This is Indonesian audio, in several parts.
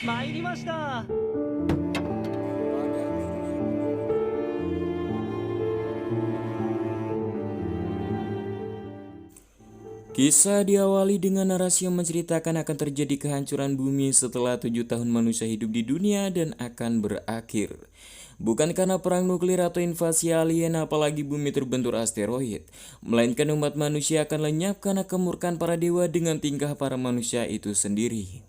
参りました。Kisah diawali dengan narasi yang menceritakan akan terjadi kehancuran bumi setelah 7 tahun manusia hidup di dunia dan akan berakhir. Bukan karena perang nuklir atau invasi alien apalagi bumi terbentur asteroid, melainkan umat manusia akan lenyap karena kemurkaan para dewa dengan tingkah para manusia itu sendiri.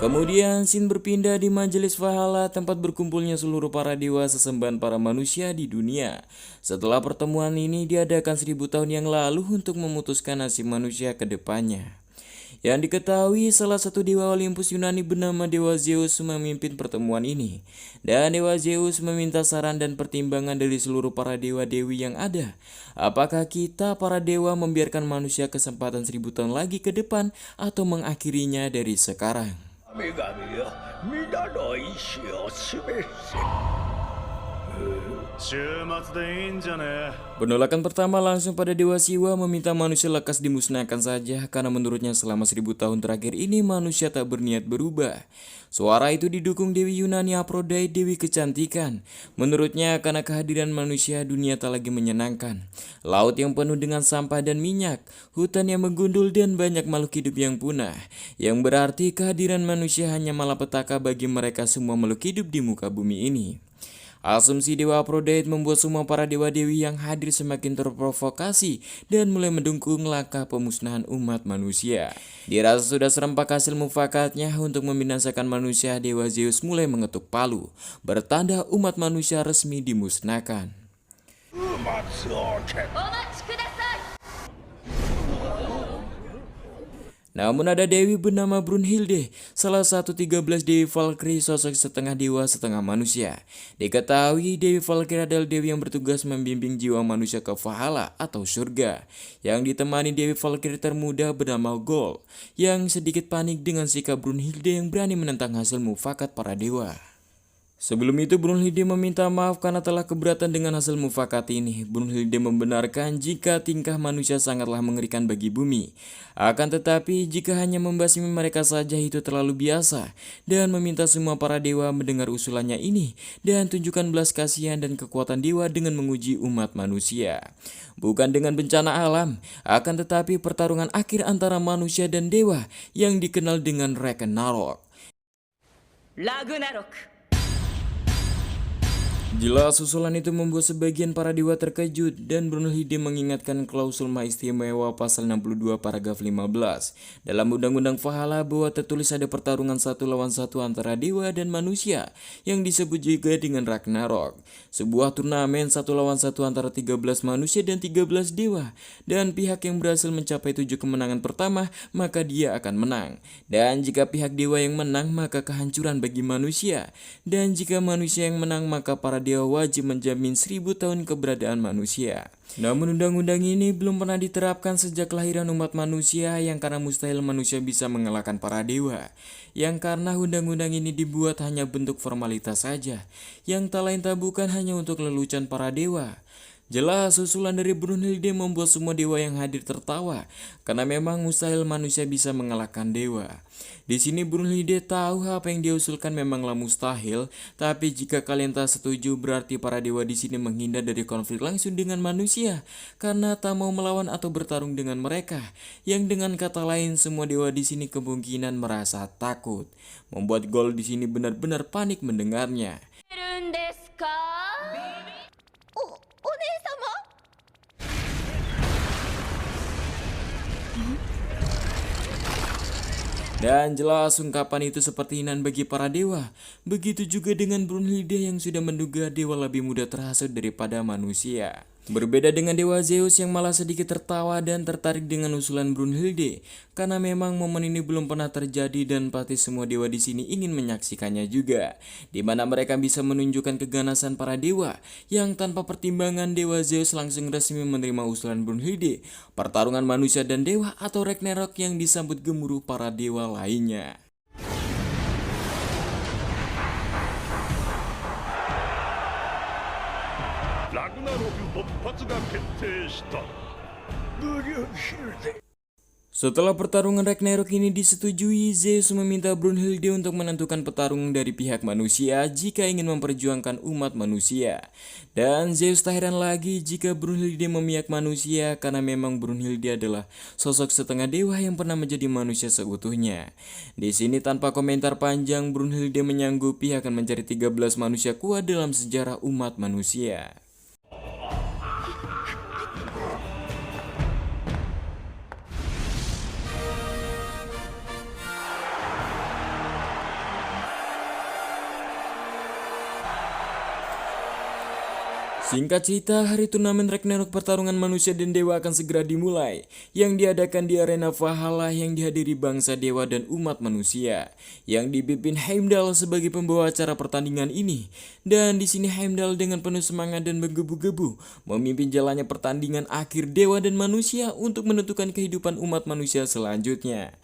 Kemudian Sin berpindah di Majelis Valhalla, tempat berkumpulnya seluruh para dewa sesembahan para manusia di dunia. Setelah pertemuan ini diadakan 1000 tahun yang lalu untuk memutuskan nasib manusia ke depannya. Yang diketahui salah satu dewa Olympus Yunani bernama Dewa Zeus memimpin pertemuan ini. Dan Dewa Zeus meminta saran dan pertimbangan dari seluruh para dewa-dewi yang ada. Apakah kita para dewa membiarkan manusia kesempatan 1000 tahun lagi ke depan atau mengakhirinya dari sekarang? Penolakan pertama langsung pada Dewa Siwa meminta manusia lekas dimusnahkan saja karena menurutnya selama 1000 tahun terakhir ini manusia tak berniat berubah. Suara itu didukung Dewi Yunani Aphrodite, Dewi Kecantikan. Menurutnya karena kehadiran manusia dunia tak lagi menyenangkan. Laut yang penuh dengan sampah dan minyak, hutan yang menggundul dan banyak makhluk hidup yang punah. Yang berarti kehadiran manusia hanya malapetaka bagi mereka semua makhluk hidup di muka bumi ini. Asumsi Dewa Aphrodite membuat semua para dewa-dewi yang hadir semakin terprovokasi dan mulai mendukung langkah pemusnahan umat manusia. Dirasa sudah serempak hasil mufakatnya untuk membinasakan manusia, Dewa Zeus mulai mengetuk palu, bertanda umat manusia resmi dimusnahkan. Namun ada dewi bernama Brunhilde, salah satu 13 dewi Valkyrie, sosok setengah dewa setengah manusia. Diketahui Dewi Valkyrie adalah dewi yang bertugas membimbing jiwa manusia ke Valhalla atau surga, yang ditemani Dewi Valkyrie termuda bernama Gol, yang sedikit panik dengan sikap Brunhilde yang berani menentang hasil mufakat para dewa. Sebelum itu Brunhilde meminta maaf karena telah keberatan dengan hasil mufakat ini. Brunhilde membenarkan jika tingkah manusia sangatlah mengerikan bagi bumi. Akan tetapi jika hanya membasmi mereka saja itu terlalu biasa, dan meminta semua para dewa mendengar usulannya ini dan tunjukkan belas kasihan dan kekuatan dewa dengan menguji umat manusia. Bukan dengan bencana alam, akan tetapi pertarungan akhir antara manusia dan dewa yang dikenal dengan Ragnarok. Jelas usulan itu membuat sebagian para dewa terkejut dan Brunhilde mengingatkan klausul istimewa pasal 62 paragraf 15 dalam Undang-Undang Valhalla bahwa tertulis ada pertarungan 1 lawan 1 antara dewa dan manusia yang disebut juga dengan Ragnarok. Sebuah turnamen 1 lawan 1 antara 13 manusia dan 13 dewa, dan pihak yang berhasil mencapai 7 kemenangan pertama maka dia akan menang. Dan jika pihak dewa yang menang maka kehancuran bagi manusia, dan jika manusia yang menang maka para dewa wajib menjamin 1000 tahun keberadaan manusia. Namun undang-undang ini belum pernah diterapkan sejak kelahiran umat manusia, yang karena mustahil manusia bisa mengalahkan para dewa. Yang karena undang-undang ini dibuat hanya bentuk formalitas saja, yang tak lain tak bukan hanya untuk lelucon para dewa. Jelas usulan dari Brunhilde membuat semua dewa yang hadir tertawa, karena memang mustahil manusia bisa mengalahkan dewa. Di sini Brunhilde tahu apa yang dia usulkan memanglah mustahil, tapi jika kalian tak setuju berarti para dewa di sini menghindar dari konflik langsung dengan manusia, karena tak mau melawan atau bertarung dengan mereka. Yang dengan kata lain semua dewa di sini kemungkinan merasa takut, membuat Gol di sini benar-benar panik mendengarnya. Dan jelas ungkapan itu seperti hinaan bagi para dewa. Begitu juga dengan Brunhilde yang sudah menduga dewa lebih mudah terhasut daripada manusia. Berbeda dengan Dewa Zeus yang malah sedikit tertawa dan tertarik dengan usulan Brunhilde, karena memang momen ini belum pernah terjadi dan pasti semua dewa di sini ingin menyaksikannya juga, di mana mereka bisa menunjukkan keganasan para dewa, yang tanpa pertimbangan Dewa Zeus langsung resmi menerima usulan Brunhilde, pertarungan manusia dan dewa atau Ragnarok yang disambut gemuruh para dewa lainnya. Setelah pertarungan Ragnarok ini disetujui, Zeus meminta Brunhilde untuk menentukan petarung dari pihak manusia jika ingin memperjuangkan umat manusia. Dan Zeus tak heran lagi jika Brunhilde memihak manusia karena memang Brunhilde adalah sosok setengah dewa yang pernah menjadi manusia seutuhnya. Di sini tanpa komentar panjang, Brunhilde menyanggupi akan mencari 13 manusia kuat dalam sejarah umat manusia. Singkat cerita, hari turnamen Ragnarok pertarungan manusia dan dewa akan segera dimulai, yang diadakan di arena Valhalla yang dihadiri bangsa dewa dan umat manusia, yang dipimpin Heimdall sebagai pembawa acara pertandingan ini. Dan di sini Heimdall dengan penuh semangat dan menggebu-gebu memimpin jalannya pertandingan akhir dewa dan manusia untuk menentukan kehidupan umat manusia selanjutnya.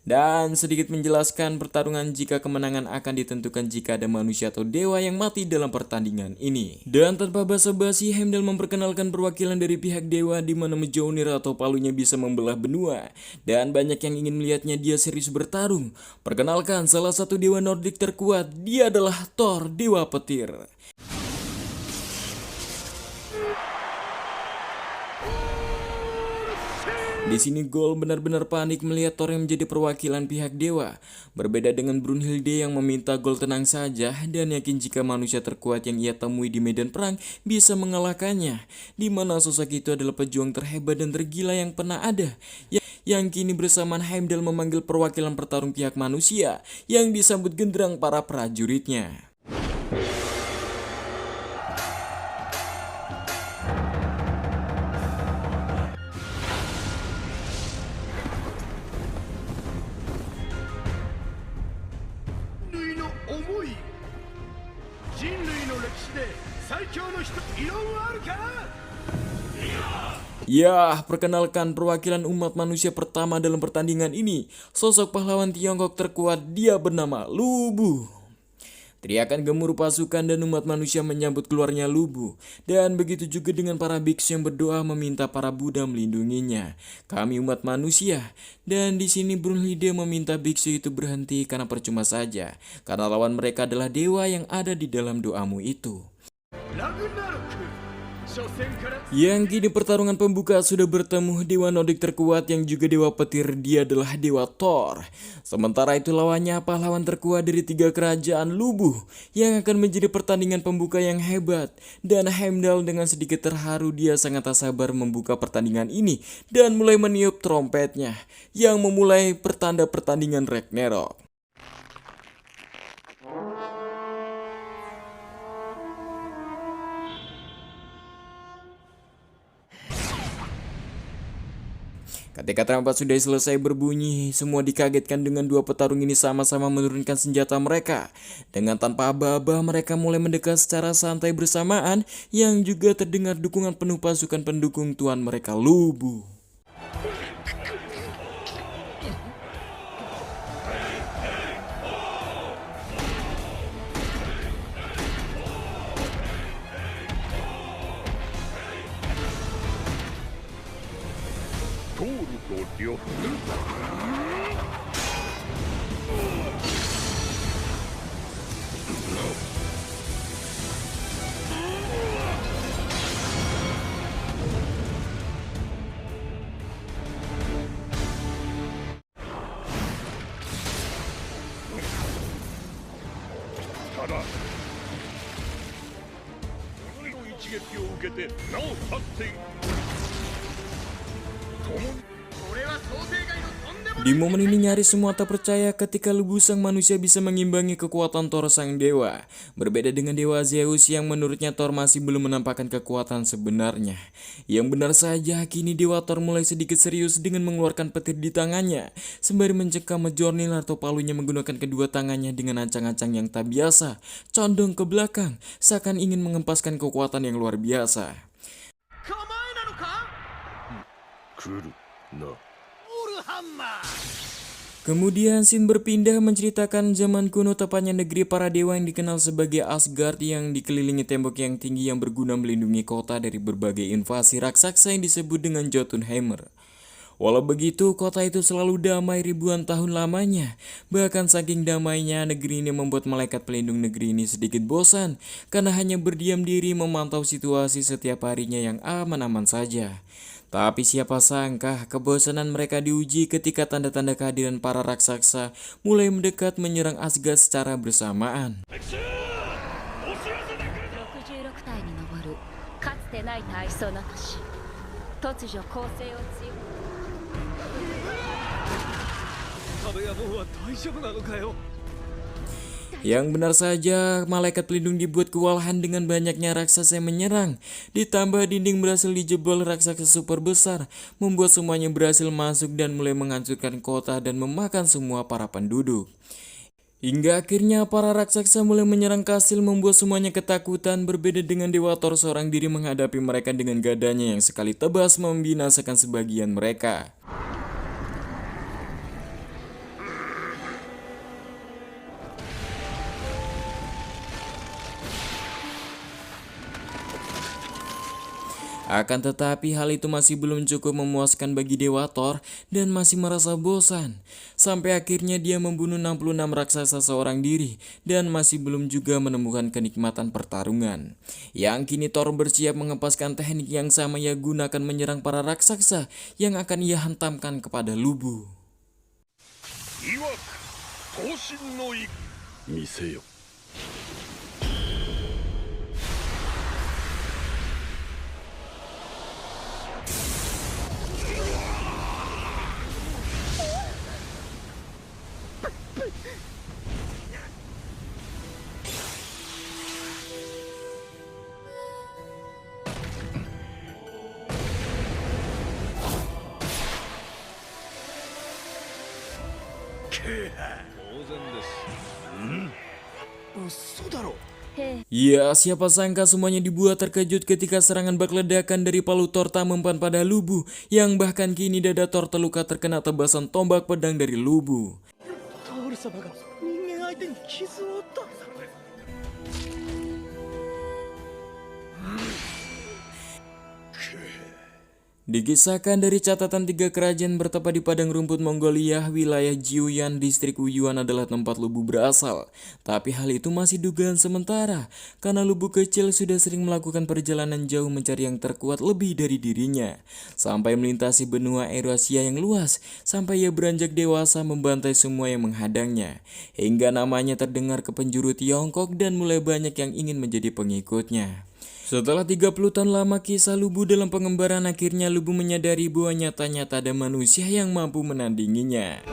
Dan sedikit menjelaskan pertarungan jika kemenangan akan ditentukan jika ada manusia atau dewa yang mati dalam pertandingan ini. Dan tanpa basa-basi, Heimdall memperkenalkan perwakilan dari pihak dewa di mana Mjolnir atau palunya bisa membelah benua. Dan banyak yang ingin melihatnya dia serius bertarung. Perkenalkan salah satu dewa Nordik terkuat, dia adalah Thor, dewa petir. Di sini Gol benar-benar panik melihat Thor yang menjadi perwakilan pihak dewa. Berbeda dengan Brunhilde yang meminta Gol tenang saja dan yakin jika manusia terkuat yang ia temui di medan perang bisa mengalahkannya. Di mana sosok itu adalah pejuang terhebat dan tergila yang pernah ada. Yang kini bersamaan Heimdall memanggil perwakilan pertarung pihak manusia yang disambut genderang para prajuritnya. Ya, perkenalkan perwakilan umat manusia pertama dalam pertandingan ini. Sosok pahlawan Tiongkok terkuat, dia bernama Lu Bu. Teriakan gemuruh pasukan dan umat manusia menyambut keluarnya Lu Bu. Dan begitu juga dengan para biksu yang berdoa meminta para Buddha melindunginya. Kami umat manusia. Dan di sini Brunhilde meminta biksu itu berhenti karena percuma saja. Karena lawan mereka adalah dewa yang ada di dalam doamu itu. Yang kini pertarungan pembuka sudah bertemu dewa Nordik terkuat yang juga dewa petir, dia adalah dewa Thor. Sementara itu lawannya pahlawan terkuat dari 3 kerajaan Lu Bu yang akan menjadi pertandingan pembuka yang hebat. Dan Heimdall dengan sedikit terharu dia sangat tak sabar membuka pertandingan ini dan mulai meniup trompetnya yang memulai pertanda pertandingan Ragnarok. Ketika trompet sudah selesai berbunyi, semua dikagetkan dengan 2 petarung ini sama-sama menurunkan senjata mereka. Dengan tanpa aba-aba mereka mulai mendekat secara santai bersamaan yang juga terdengar dukungan penuh pasukan pendukung tuan mereka Lu Bu. Di momen ini nyaris semua tak percaya ketika Lubu sang manusia bisa mengimbangi kekuatan Thor sang dewa. Berbeda dengan dewa Zeus yang menurutnya Thor masih belum menampakkan kekuatan sebenarnya. Yang benar saja kini dewa Thor mulai sedikit serius dengan mengeluarkan petir di tangannya, sembari mencekam Mjolnir atau palunya menggunakan kedua tangannya dengan ancang-ancang yang tak biasa, condong ke belakang, seakan ingin mengempaskan kekuatan yang luar biasa. Kemudian scene berpindah menceritakan zaman kuno, tepatnya negeri para dewa yang dikenal sebagai Asgard yang dikelilingi tembok yang tinggi yang berguna melindungi kota dari berbagai invasi raksasa yang disebut dengan Jotunheimer. Walau begitu, kota itu selalu damai ribuan tahun lamanya. Bahkan saking damainya, negeri ini membuat malaikat pelindung negeri ini sedikit bosan karena hanya berdiam diri memantau situasi setiap harinya yang aman-aman saja. Tapi siapa sangka kebosanan mereka diuji ketika tanda-tanda kehadiran para raksasa mulai mendekat menyerang Asgard secara bersamaan. 66体に上るかつてない体操の年突如攻勢を強め Yang benar saja, malaikat pelindung dibuat kewalahan dengan banyaknya raksasa yang menyerang. Ditambah dinding berhasil dijebol raksasa super besar, membuat semuanya berhasil masuk dan mulai menghancurkan kota dan memakan semua para penduduk. Hingga akhirnya para raksasa mulai menyerang kastil, membuat semuanya ketakutan. Berbeda dengan Dewa Thor seorang diri menghadapi mereka dengan gadanya yang sekali tebas membinasakan sebagian mereka. Akan tetapi hal itu masih belum cukup memuaskan bagi Dewa Thor dan masih merasa bosan. Sampai akhirnya dia membunuh 66 raksasa seorang diri dan masih belum juga menemukan kenikmatan pertarungan. Yang kini Thor bersiap mengempaskan teknik yang sama ia gunakan menyerang para raksasa yang akan ia hantamkan kepada Lubu. Ya, siapa sangka semuanya dibuat terkejut ketika serangan bak ledakan dari palu Thor tak mempan pada Lubu, yang bahkan kini dada Thor terluka terkena tebasan tombak pedang dari Lubu. Dikisahkan dari catatan 3 kerajaan bertempat di padang rumput Mongolia, wilayah Jiuyan, distrik Wuyuan adalah tempat Lubu berasal. Tapi hal itu masih dugaan sementara, karena Lubu kecil sudah sering melakukan perjalanan jauh mencari yang terkuat lebih dari dirinya. Sampai melintasi benua Eurasia yang luas, sampai ia beranjak dewasa membantai semua yang menghadangnya. Hingga namanya terdengar ke penjuru Tiongkok dan mulai banyak yang ingin menjadi pengikutnya. Setelah 30 tahun lama kisah Lubu dalam pengembaraan, akhirnya Lubu menyadari bahwa nyata-nyata ada manusia yang mampu menandinginya.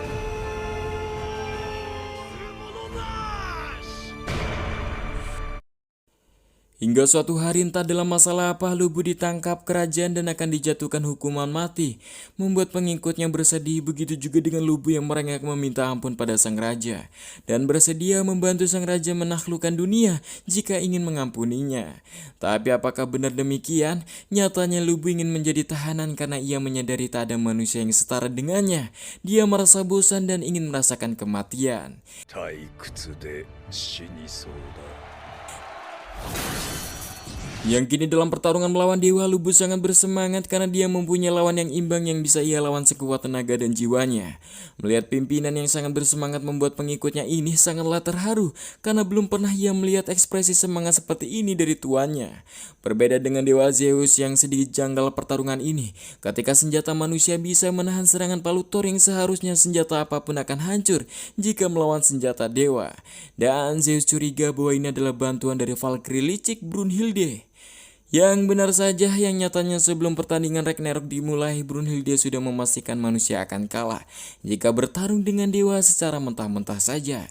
Hingga suatu hari entah dalam masalah apa Lubu ditangkap kerajaan dan akan dijatuhkan hukuman mati, membuat pengikutnya bersedih. Begitu juga dengan Lubu yang merengek meminta ampun pada sang raja dan bersedia membantu sang raja menaklukkan dunia jika ingin mengampuninya. Tapi apakah benar demikian? Nyatanya Lubu ingin menjadi tahanan karena ia menyadari tak ada manusia yang setara dengannya. Dia merasa bosan dan ingin merasakan kematian. Yang kini dalam pertarungan melawan dewa, Lubu sangat bersemangat karena dia mempunyai lawan yang imbang yang bisa ia lawan sekuat tenaga dan jiwanya. Melihat pimpinan yang sangat bersemangat membuat pengikutnya ini sangatlah terharu karena belum pernah ia melihat ekspresi semangat seperti ini dari tuannya. Berbeda dengan dewa Zeus yang sedikit janggal pertarungan ini, ketika senjata manusia bisa menahan serangan palu Thor yang seharusnya senjata apapun akan hancur jika melawan senjata dewa. Dan Zeus curiga bahwa ini adalah bantuan dari Valkyrie licik Brunhilde Yang benar saja, yang nyatanya sebelum pertandingan Ragnarok dimulai, Brunhilde sudah memastikan manusia akan kalah jika bertarung dengan dewa secara mentah-mentah saja.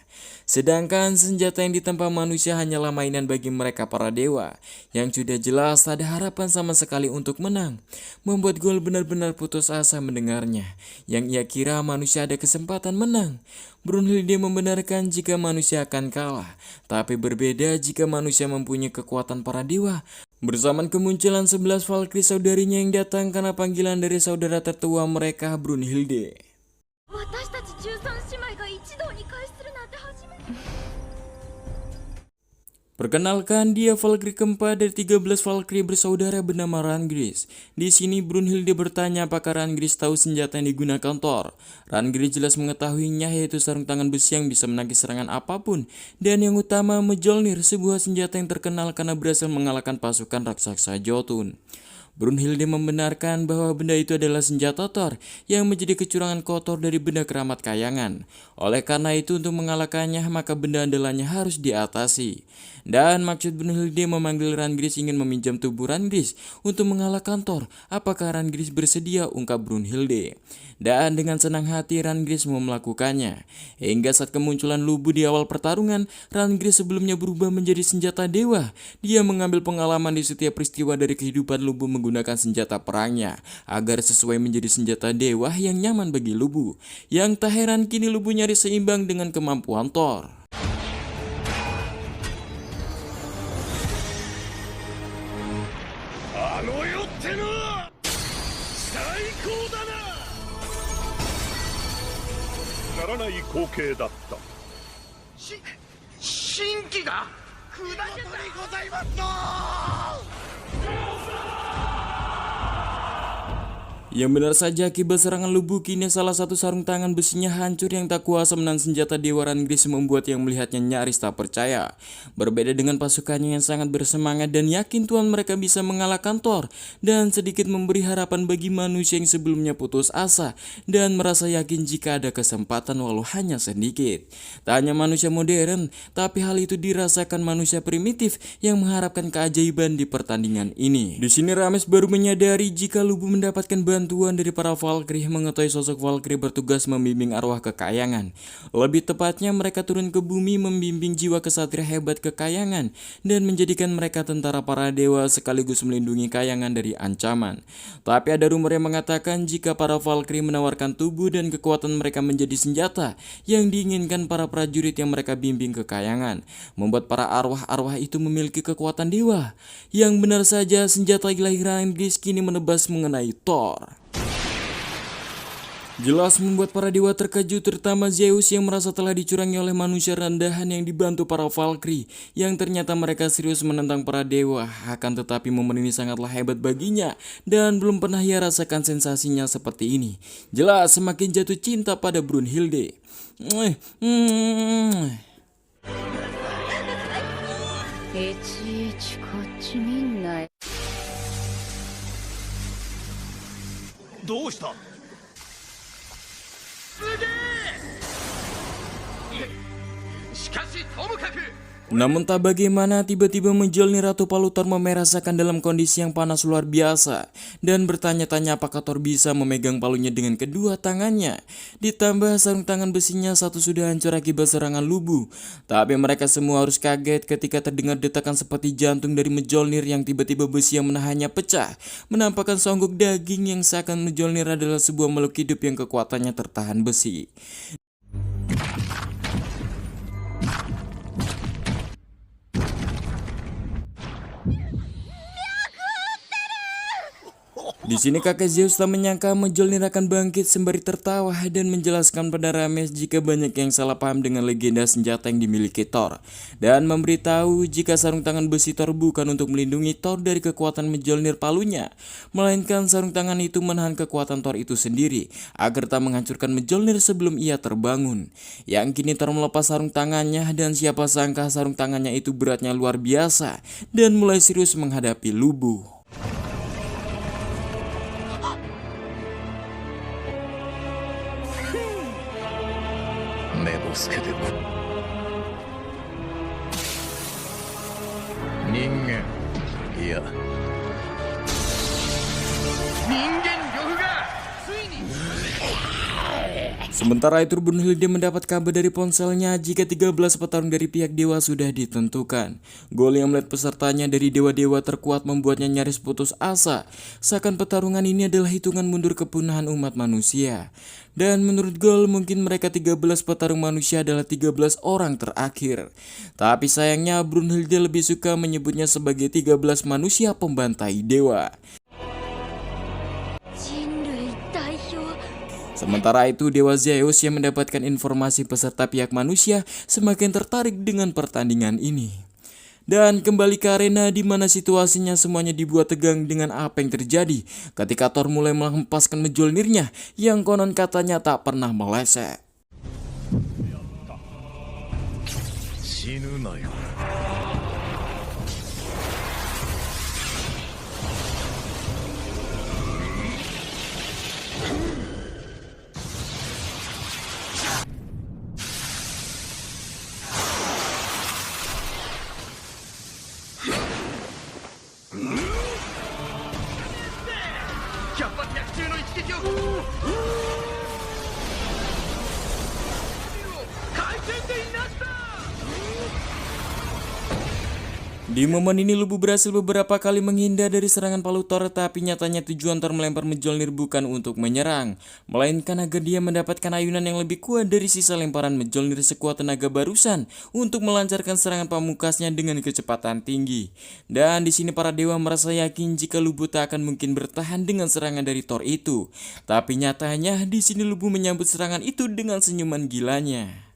Sedangkan senjata yang ditempa manusia hanyalah mainan bagi mereka para dewa, yang sudah jelas tak ada harapan sama sekali untuk menang. Membuat Gol benar-benar putus asa mendengarnya, yang ia kira manusia ada kesempatan menang. Brunhilde membenarkan jika manusia akan kalah, tapi berbeda jika manusia mempunyai kekuatan para dewa. Bersamaan kemunculan 11 Valkyrie saudarinya yang datang karena panggilan dari saudara tertua mereka, Brunhilde. 私たち13姉妹が一堂に会するなんて初めて。 Perkenalkan, dia Valkyrie keempat dari 13 Valkyrie bersaudara bernama Rangris. Di sini Brunhilde bertanya apakah Rangris tahu senjata yang digunakan Thor. Rangris jelas mengetahuinya, yaitu sarung tangan besi yang bisa menangkis serangan apapun. Dan yang utama, Mjolnir, sebuah senjata yang terkenal karena berhasil mengalahkan pasukan raksasa Jotun. Brunhilde membenarkan bahwa benda itu adalah senjata Thor yang menjadi kecurangan kotor dari benda keramat kayangan. Oleh karena itu, untuk mengalahkannya maka benda andalannya harus diatasi. Dan maksud Brunhilde memanggil Rangris ingin meminjam tubuh Rangris untuk mengalahkan Thor. Apakah Rangris bersedia? Ungkap Brunhilde. Dan dengan senang hati Rangris mau melakukannya. Hingga saat kemunculan Lubu di awal pertarungan, Rangris sebelumnya berubah menjadi senjata dewa. Dia mengambil pengalaman di setiap peristiwa dari kehidupan Lubu menggunakan senjata perangnya agar sesuai menjadi senjata dewa yang nyaman bagi Lubu. Yang tak heran kini Lubu nyaris seimbang dengan kemampuan Thor. Yang benar saja, akibat serangan Lubu kini salah satu sarung tangan besinya hancur yang tak kuasa menahan senjata dewa Rangris, membuat yang melihatnya nyaris tak percaya. Berbeda dengan pasukannya yang sangat bersemangat dan yakin Tuhan mereka bisa mengalahkan Thor, dan sedikit memberi harapan bagi manusia yang sebelumnya putus asa dan merasa yakin jika ada kesempatan walau hanya sedikit. Tak hanya manusia modern, tapi hal itu dirasakan manusia primitif yang mengharapkan keajaiban di pertandingan ini. Di sini Rames baru menyadari jika Lubu mendapatkan bantuan dari para Valkyrie, mengetahui sosok Valkyrie bertugas membimbing arwah kekayangan. Lebih tepatnya mereka turun ke bumi membimbing jiwa kesatria hebat kekayangan dan menjadikan mereka tentara para dewa sekaligus melindungi kayangan dari ancaman. Tapi ada rumor yang mengatakan jika para Valkyrie menawarkan tubuh dan kekuatan mereka menjadi senjata yang diinginkan para prajurit yang mereka bimbing kekayangan, membuat para arwah-arwah itu memiliki kekuatan dewa. Yang benar saja, senjata ilahi Rangris kini menebas mengenai Thor. Jelas membuat para dewa terkejut, terutama Zeus yang merasa telah dicurangi oleh manusia rendahan yang dibantu para Valkyrie, yang ternyata mereka serius menentang para dewa. Akan tetapi momen ini sangatlah hebat baginya dan belum pernah ia rasakan sensasinya seperti ini. Jelas semakin jatuh cinta pada Brunhilde. Namun tak bagaimana, tiba-tiba Mjolnir atau palu Thor memerasakan dalam kondisi yang panas luar biasa dan bertanya-tanya apakah Thor bisa memegang palunya dengan kedua tangannya. Ditambah sarung tangan besinya satu sudah hancur akibat serangan Lubu. Tapi mereka semua harus kaget ketika terdengar detakan seperti jantung dari Mjolnir yang tiba-tiba besi yang menahannya pecah, menampakkan seonggok daging yang seakan Mjolnir adalah sebuah makhluk hidup yang kekuatannya tertahan besi. Di sini kakek Zeus tak menyangka Mjolnir akan bangkit sembari tertawa dan menjelaskan pada Rames jika banyak yang salah paham dengan legenda senjata yang dimiliki Thor, dan memberitahu jika sarung tangan besi Thor bukan untuk melindungi Thor dari kekuatan Mjolnir palunya, melainkan sarung tangan itu menahan kekuatan Thor itu sendiri agar tak menghancurkan Mjolnir sebelum ia terbangun. Yang kini Thor melepas sarung tangannya dan siapa sangka sarung tangannya itu beratnya luar biasa dan mulai serius menghadapi Lubu. Ningen, iya, Sementara itu Brunhilde mendapat kabar dari ponselnya jika 13 petarung dari pihak dewa sudah ditentukan. Gol yang melihat pesertanya dari dewa-dewa terkuat membuatnya nyaris putus asa. Seakan pertarungan ini adalah hitungan mundur kepunahan umat manusia. Dan menurut Gol mungkin mereka 13 petarung manusia adalah 13 orang terakhir. Tapi sayangnya Brunhilde lebih suka menyebutnya sebagai 13 manusia pembantai dewa. Sementara itu Dewa Zeus yang mendapatkan informasi peserta pihak manusia semakin tertarik dengan pertandingan ini. Dan kembali ke arena di mana situasinya semuanya dibuat tegang dengan apa yang terjadi ketika Thor mulai menghempaskan Mjolnirnya yang konon katanya tak pernah meleset. Di momen ini Lubu berhasil beberapa kali menghindar dari serangan palu Thor, tapi nyatanya tujuan Thor melempar Mjolnir bukan untuk menyerang, melainkan agar dia mendapatkan ayunan yang lebih kuat dari sisa lemparan Mjolnir sekuat tenaga barusan untuk melancarkan serangan pamungkasnya dengan kecepatan tinggi. Dan di sini para dewa merasa yakin jika Lubu tak akan mungkin bertahan dengan serangan dari Thor itu. Tapi nyatanya di sini Lubu menyambut serangan itu dengan senyuman gilanya.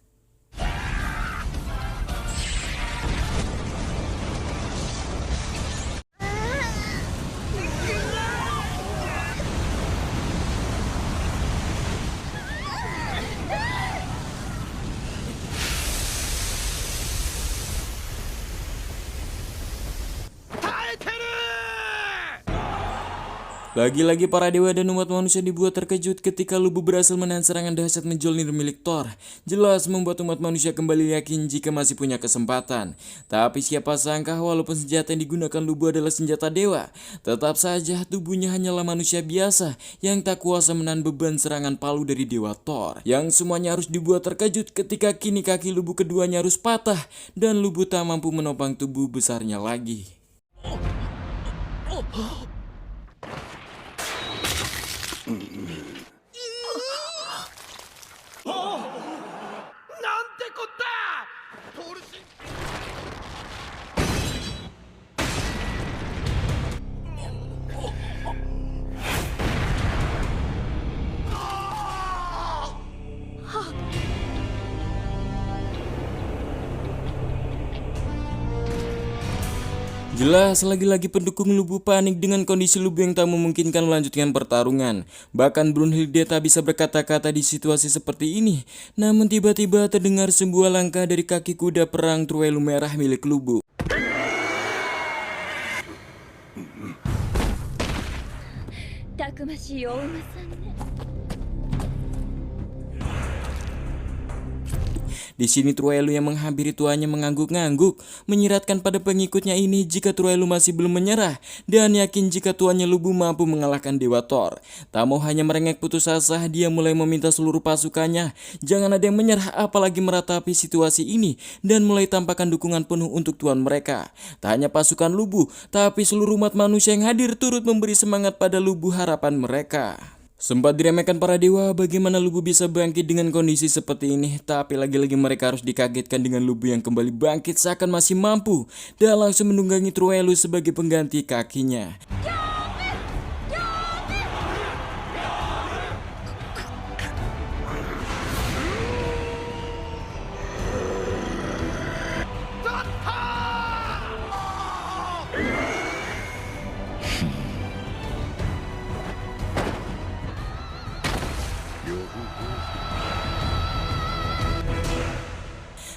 Lagi-lagi para dewa dan umat manusia dibuat terkejut ketika Lubu berhasil menahan serangan dahsyat Mjolnir milik Thor. Jelas membuat umat manusia kembali yakin jika masih punya kesempatan. Tapi siapa sangka walaupun senjata yang digunakan Lubu adalah senjata dewa, tetap saja tubuhnya hanyalah manusia biasa yang tak kuasa menahan beban serangan palu dari dewa Thor. Yang semuanya harus dibuat terkejut ketika kini kaki Lubu keduanya harus patah dan Lubu tak mampu menopang tubuh besarnya lagi. Jelas lagi-lagi pendukung Lubu panik dengan kondisi Lubu yang tak memungkinkan melanjutkan pertarungan. Bahkan Brunhilde tak bisa berkata-kata di situasi seperti ini. Namun tiba-tiba terdengar sebuah langkah dari kaki kuda perang Truelu merah milik Lubu. Di sini Truelu yang menghampiri tuannya mengangguk-ngangguk, menyiratkan pada pengikutnya ini jika Truelu masih belum menyerah dan yakin jika tuannya Lubu mampu mengalahkan Dewa Thor. Tak mau hanya merengek putus asa, dia mulai meminta seluruh pasukannya jangan ada yang menyerah apalagi meratapi situasi ini dan mulai tampakkan dukungan penuh untuk tuan mereka. Tak hanya pasukan Lubu, tapi seluruh umat manusia yang hadir turut memberi semangat pada Lubu harapan mereka. Sempat diremehkan para dewa bagaimana Lubu bisa bangkit dengan kondisi seperti ini, tapi lagi-lagi mereka harus dikagetkan dengan Lubu yang kembali bangkit seakan masih mampu dan langsung menunggangi Truelu sebagai pengganti kakinya.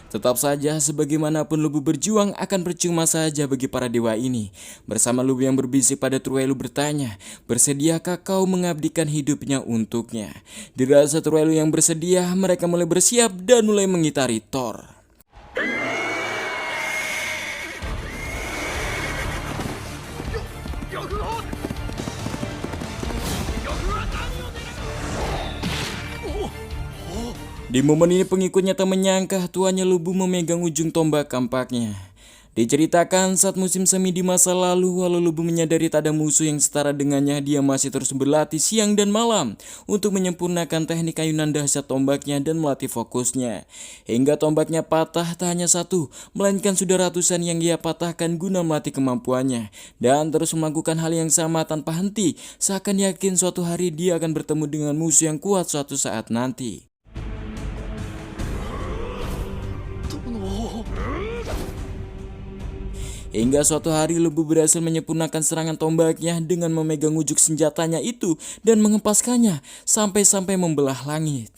Tetap saja sebagaimanapun Lubu berjuang akan percuma saja bagi para dewa ini. Bersama Lubu yang berbisik pada Truelu bertanya, bersediakah kau mengabdikan hidupnya untuknya? Dirasa Truelu yang bersedia, mereka mulai bersiap dan mulai mengitari Thor. Di momen ini pengikutnya tak menyangka tuannya Lubu memegang ujung tombak kampaknya. Diceritakan saat musim semi di masa lalu, walau Lubu menyadari tak ada musuh yang setara dengannya, dia masih terus berlatih siang dan malam untuk menyempurnakan teknik ayunan dahsyat tombaknya dan melatih fokusnya. Hingga tombaknya patah tak hanya satu, melainkan sudah ratusan yang ia patahkan guna melatih kemampuannya. Dan terus melakukan hal yang sama tanpa henti, seakan yakin suatu hari dia akan bertemu dengan musuh yang kuat suatu saat nanti. Hingga suatu hari Lubu berhasil menyempurnakan serangan tombaknya dengan memegang ujung senjatanya itu dan mengempaskannya sampai-sampai membelah langit.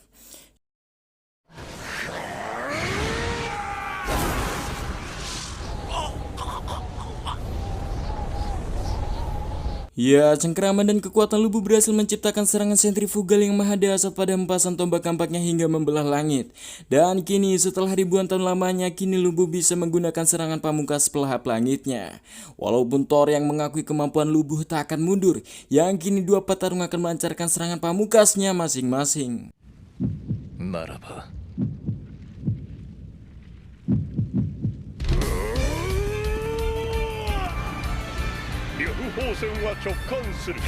Ya, cengkeraman dan kekuatan Lubu berhasil menciptakan serangan sentrifugal yang maha dahsyat pada hempasan tombak kampaknya hingga membelah langit. Dan kini setelah ribuan tahun lamanya, kini Lubu bisa menggunakan serangan pamungkas pelahap langitnya. Walaupun Thor yang mengakui kemampuan Lubu tak akan mundur, yang kini dua petarung akan melancarkan serangan pamungkasnya masing-masing. ならば呂布砲戦は直感する。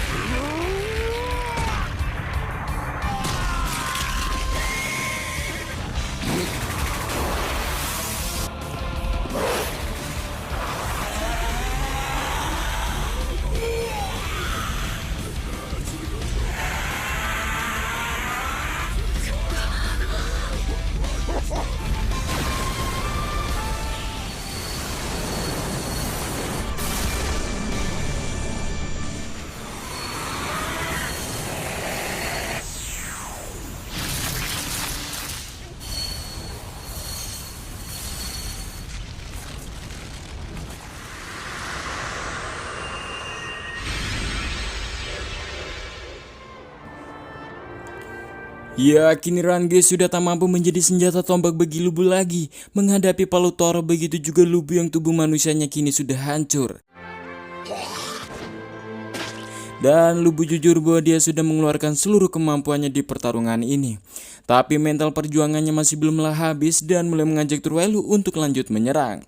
Ya, kini Rangers sudah tak mampu menjadi senjata tombak bagi Lubu lagi. Menghadapi palu Thor, begitu juga Lubu yang tubuh manusianya kini sudah hancur. Dan Lubu jujur bahwa dia sudah mengeluarkan seluruh kemampuannya di pertarungan ini. Tapi mental perjuangannya masih belumlah habis dan mulai mengajak Truelu untuk lanjut menyerang.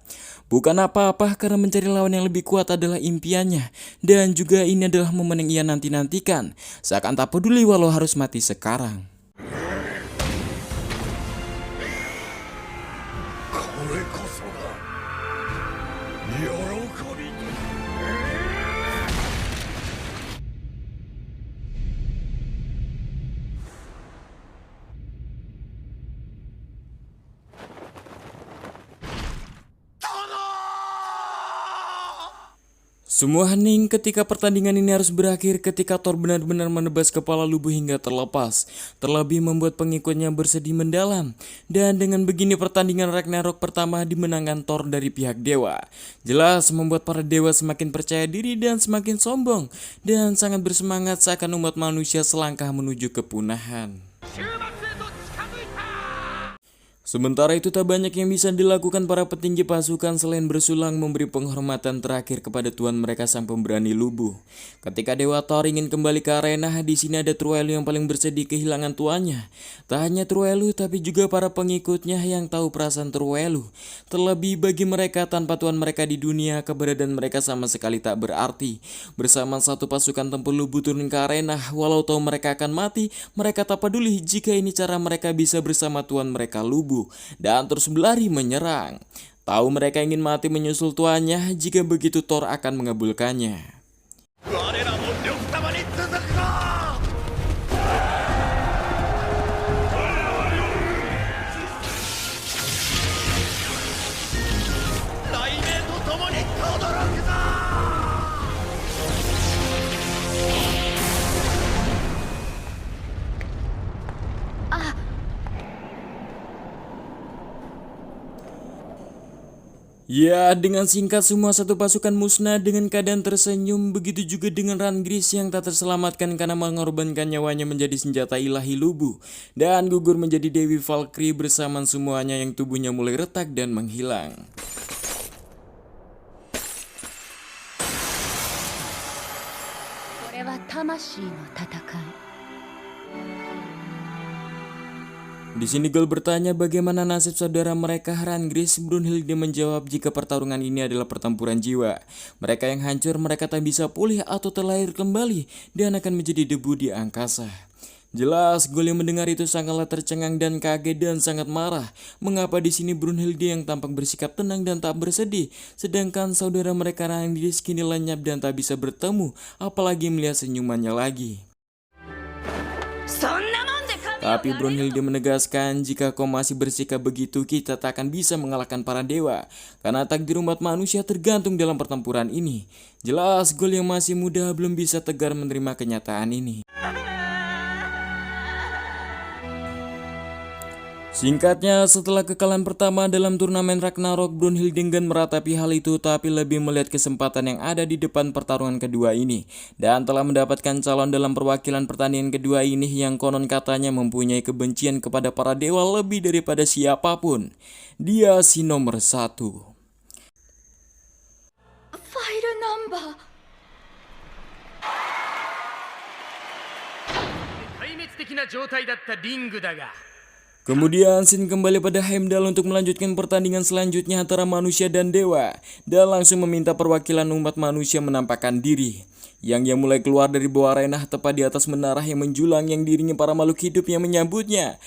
Bukan apa-apa karena mencari lawan yang lebih kuat adalah impiannya. Dan juga ini adalah momen yang ia nanti-nantikan. Seakan tak peduli walau harus mati sekarang. これこそが喜び。 Semua hening ketika pertandingan ini harus berakhir ketika Thor benar-benar menebas kepala Lubu hingga terlepas. Terlebih membuat pengikutnya bersedih mendalam. Dan dengan begini pertandingan Ragnarok pertama dimenangkan Thor dari pihak dewa. Jelas membuat para dewa semakin percaya diri dan semakin sombong. Dan sangat bersemangat seakan umat manusia selangkah menuju kepunahan. Sementara itu tak banyak yang bisa dilakukan para petinggi pasukan selain bersulang memberi penghormatan terakhir kepada tuan mereka sang pemberani Lubu. Ketika Dewa Thor ingin kembali ke arena, di sini ada Truelu yang paling bersedih kehilangan tuannya. Tak hanya Truelu tapi juga para pengikutnya yang tahu perasaan Truelu. Terlebih bagi mereka tanpa tuan mereka di dunia, keberadaan mereka sama sekali tak berarti. Bersama satu pasukan tempur Lubu turun ke arena, walau tahu mereka akan mati, mereka tak peduli jika ini cara mereka bisa bersama tuan mereka Lubu. Dan terus berlari menyerang. Tahu mereka ingin mati menyusul tuannya, jika begitu Thor akan mengabulkannya. Ya, dengan singkat semua satu pasukan musnah dengan keadaan tersenyum. Begitu juga dengan Rangers yang tak terselamatkan karena mengorbankan nyawanya menjadi senjata ilahi Lubu. Dan gugur menjadi Dewi Valkyrie bersama semuanya yang tubuhnya mulai retak dan menghilang. Di sini Gol bertanya bagaimana nasib saudara mereka Hrangris. Brunhilde menjawab jika pertarungan ini adalah pertempuran jiwa. Mereka yang hancur, mereka tak bisa pulih atau terlahir kembali dan akan menjadi debu di angkasa. Jelas Gol yang mendengar itu sangatlah tercengang dan kaget dan sangat marah. Mengapa di sini Brunhilde yang tampak bersikap tenang dan tak bersedih, sedangkan saudara mereka Hrangris kini lenyap dan tak bisa bertemu, apalagi melihat senyumannya lagi. Tapi Brunhilde menegaskan jika kau masih bersikap begitu kita tak akan bisa mengalahkan para dewa, karena takdir umat manusia tergantung dalam pertempuran ini. Jelas Gol yang masih muda belum bisa tegar menerima kenyataan ini. Singkatnya, setelah kekalahan pertama dalam turnamen Ragnarok, Brunhilde enggan meratapi hal itu tapi lebih melihat kesempatan yang ada di depan pertarungan kedua ini, dan telah mendapatkan calon dalam perwakilan pertandingan kedua ini yang konon katanya mempunyai kebencian kepada para dewa lebih daripada siapapun. Dia si nomor 1. ファイルナンバー壊滅的な状態だったリングだが Kemudian Sin kembali pada Heimdall untuk melanjutkan pertandingan selanjutnya antara manusia dan dewa, dan langsung meminta perwakilan umat manusia menampakkan diri. Yang mulai keluar dari bawah arena tepat di atas menara yang menjulang yang dirinya para makhluk hidup yang menyambutnya.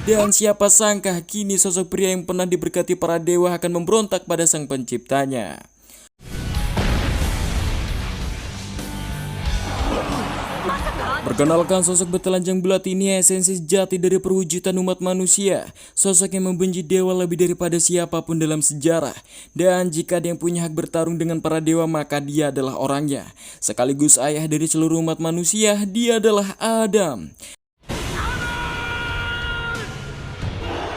Dan siapa sangka kini sosok pria yang pernah diberkati para dewa akan memberontak pada sang penciptanya. Perkenalkan, sosok bertelanjang bulat ini esensi sejati dari perwujudan umat manusia. Sosok yang membenci dewa lebih daripada siapapun dalam sejarah. Dan jika ada yang punya hak bertarung dengan para dewa, maka dia adalah orangnya. Sekaligus ayah dari seluruh umat manusia, dia adalah Adam.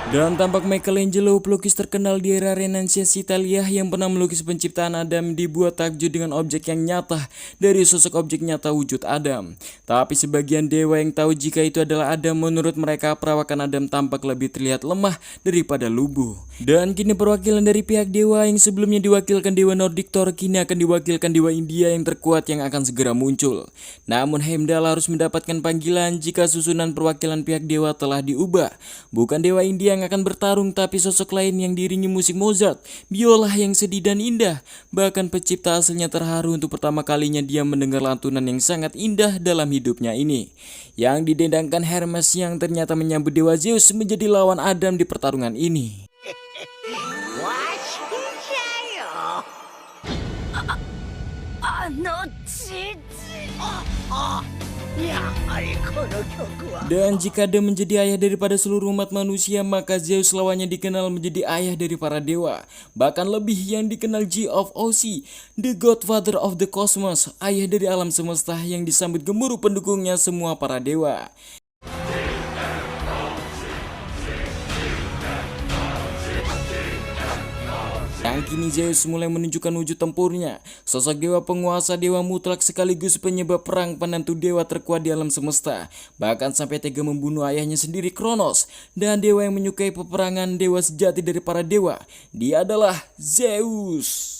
Dan tampak Michelangelo, pelukis terkenal di era Renaissance Italia yang pernah melukis penciptaan Adam, dibuat takjub dengan objek yang nyata dari sosok objek nyata wujud Adam. Tapi sebagian dewa yang tahu jika itu adalah Adam, menurut mereka perawakan Adam tampak lebih terlihat lemah daripada lubuh. Dan kini perwakilan dari pihak dewa yang sebelumnya diwakilkan dewa Nordik Thor, kini akan diwakilkan dewa India yang terkuat yang akan segera muncul. Namun Heimdall harus mendapatkan panggilan jika susunan perwakilan pihak dewa telah diubah. Bukan dewa India yang akan bertarung, tapi sosok lain yang diiringi musik Mozart, biola yang sedih dan indah. Bahkan pencipta aslinya terharu untuk pertama kalinya dia mendengar lantunan yang sangat indah dalam hidupnya ini. Yang didendangkan Hermes yang ternyata menyambut dewa Zeus menjadi lawan Adam di pertarungan ini. Dan jika dia menjadi ayah daripada seluruh umat manusia, maka Zeus lawannya dikenal menjadi ayah dari para dewa. Bahkan lebih, yang dikenal G of Osi, the Godfather of the Cosmos, ayah dari alam semesta yang disambut gemuruh pendukungnya semua para dewa. Yang kini Zeus mulai menunjukkan wujud tempurnya, sosok dewa penguasa, dewa mutlak sekaligus penyebab perang, penentu dewa terkuat di alam semesta, bahkan sampai tega membunuh ayahnya sendiri Kronos. Dan dewa yang menyukai peperangan, dewa sejati dari para dewa, dia adalah Zeus.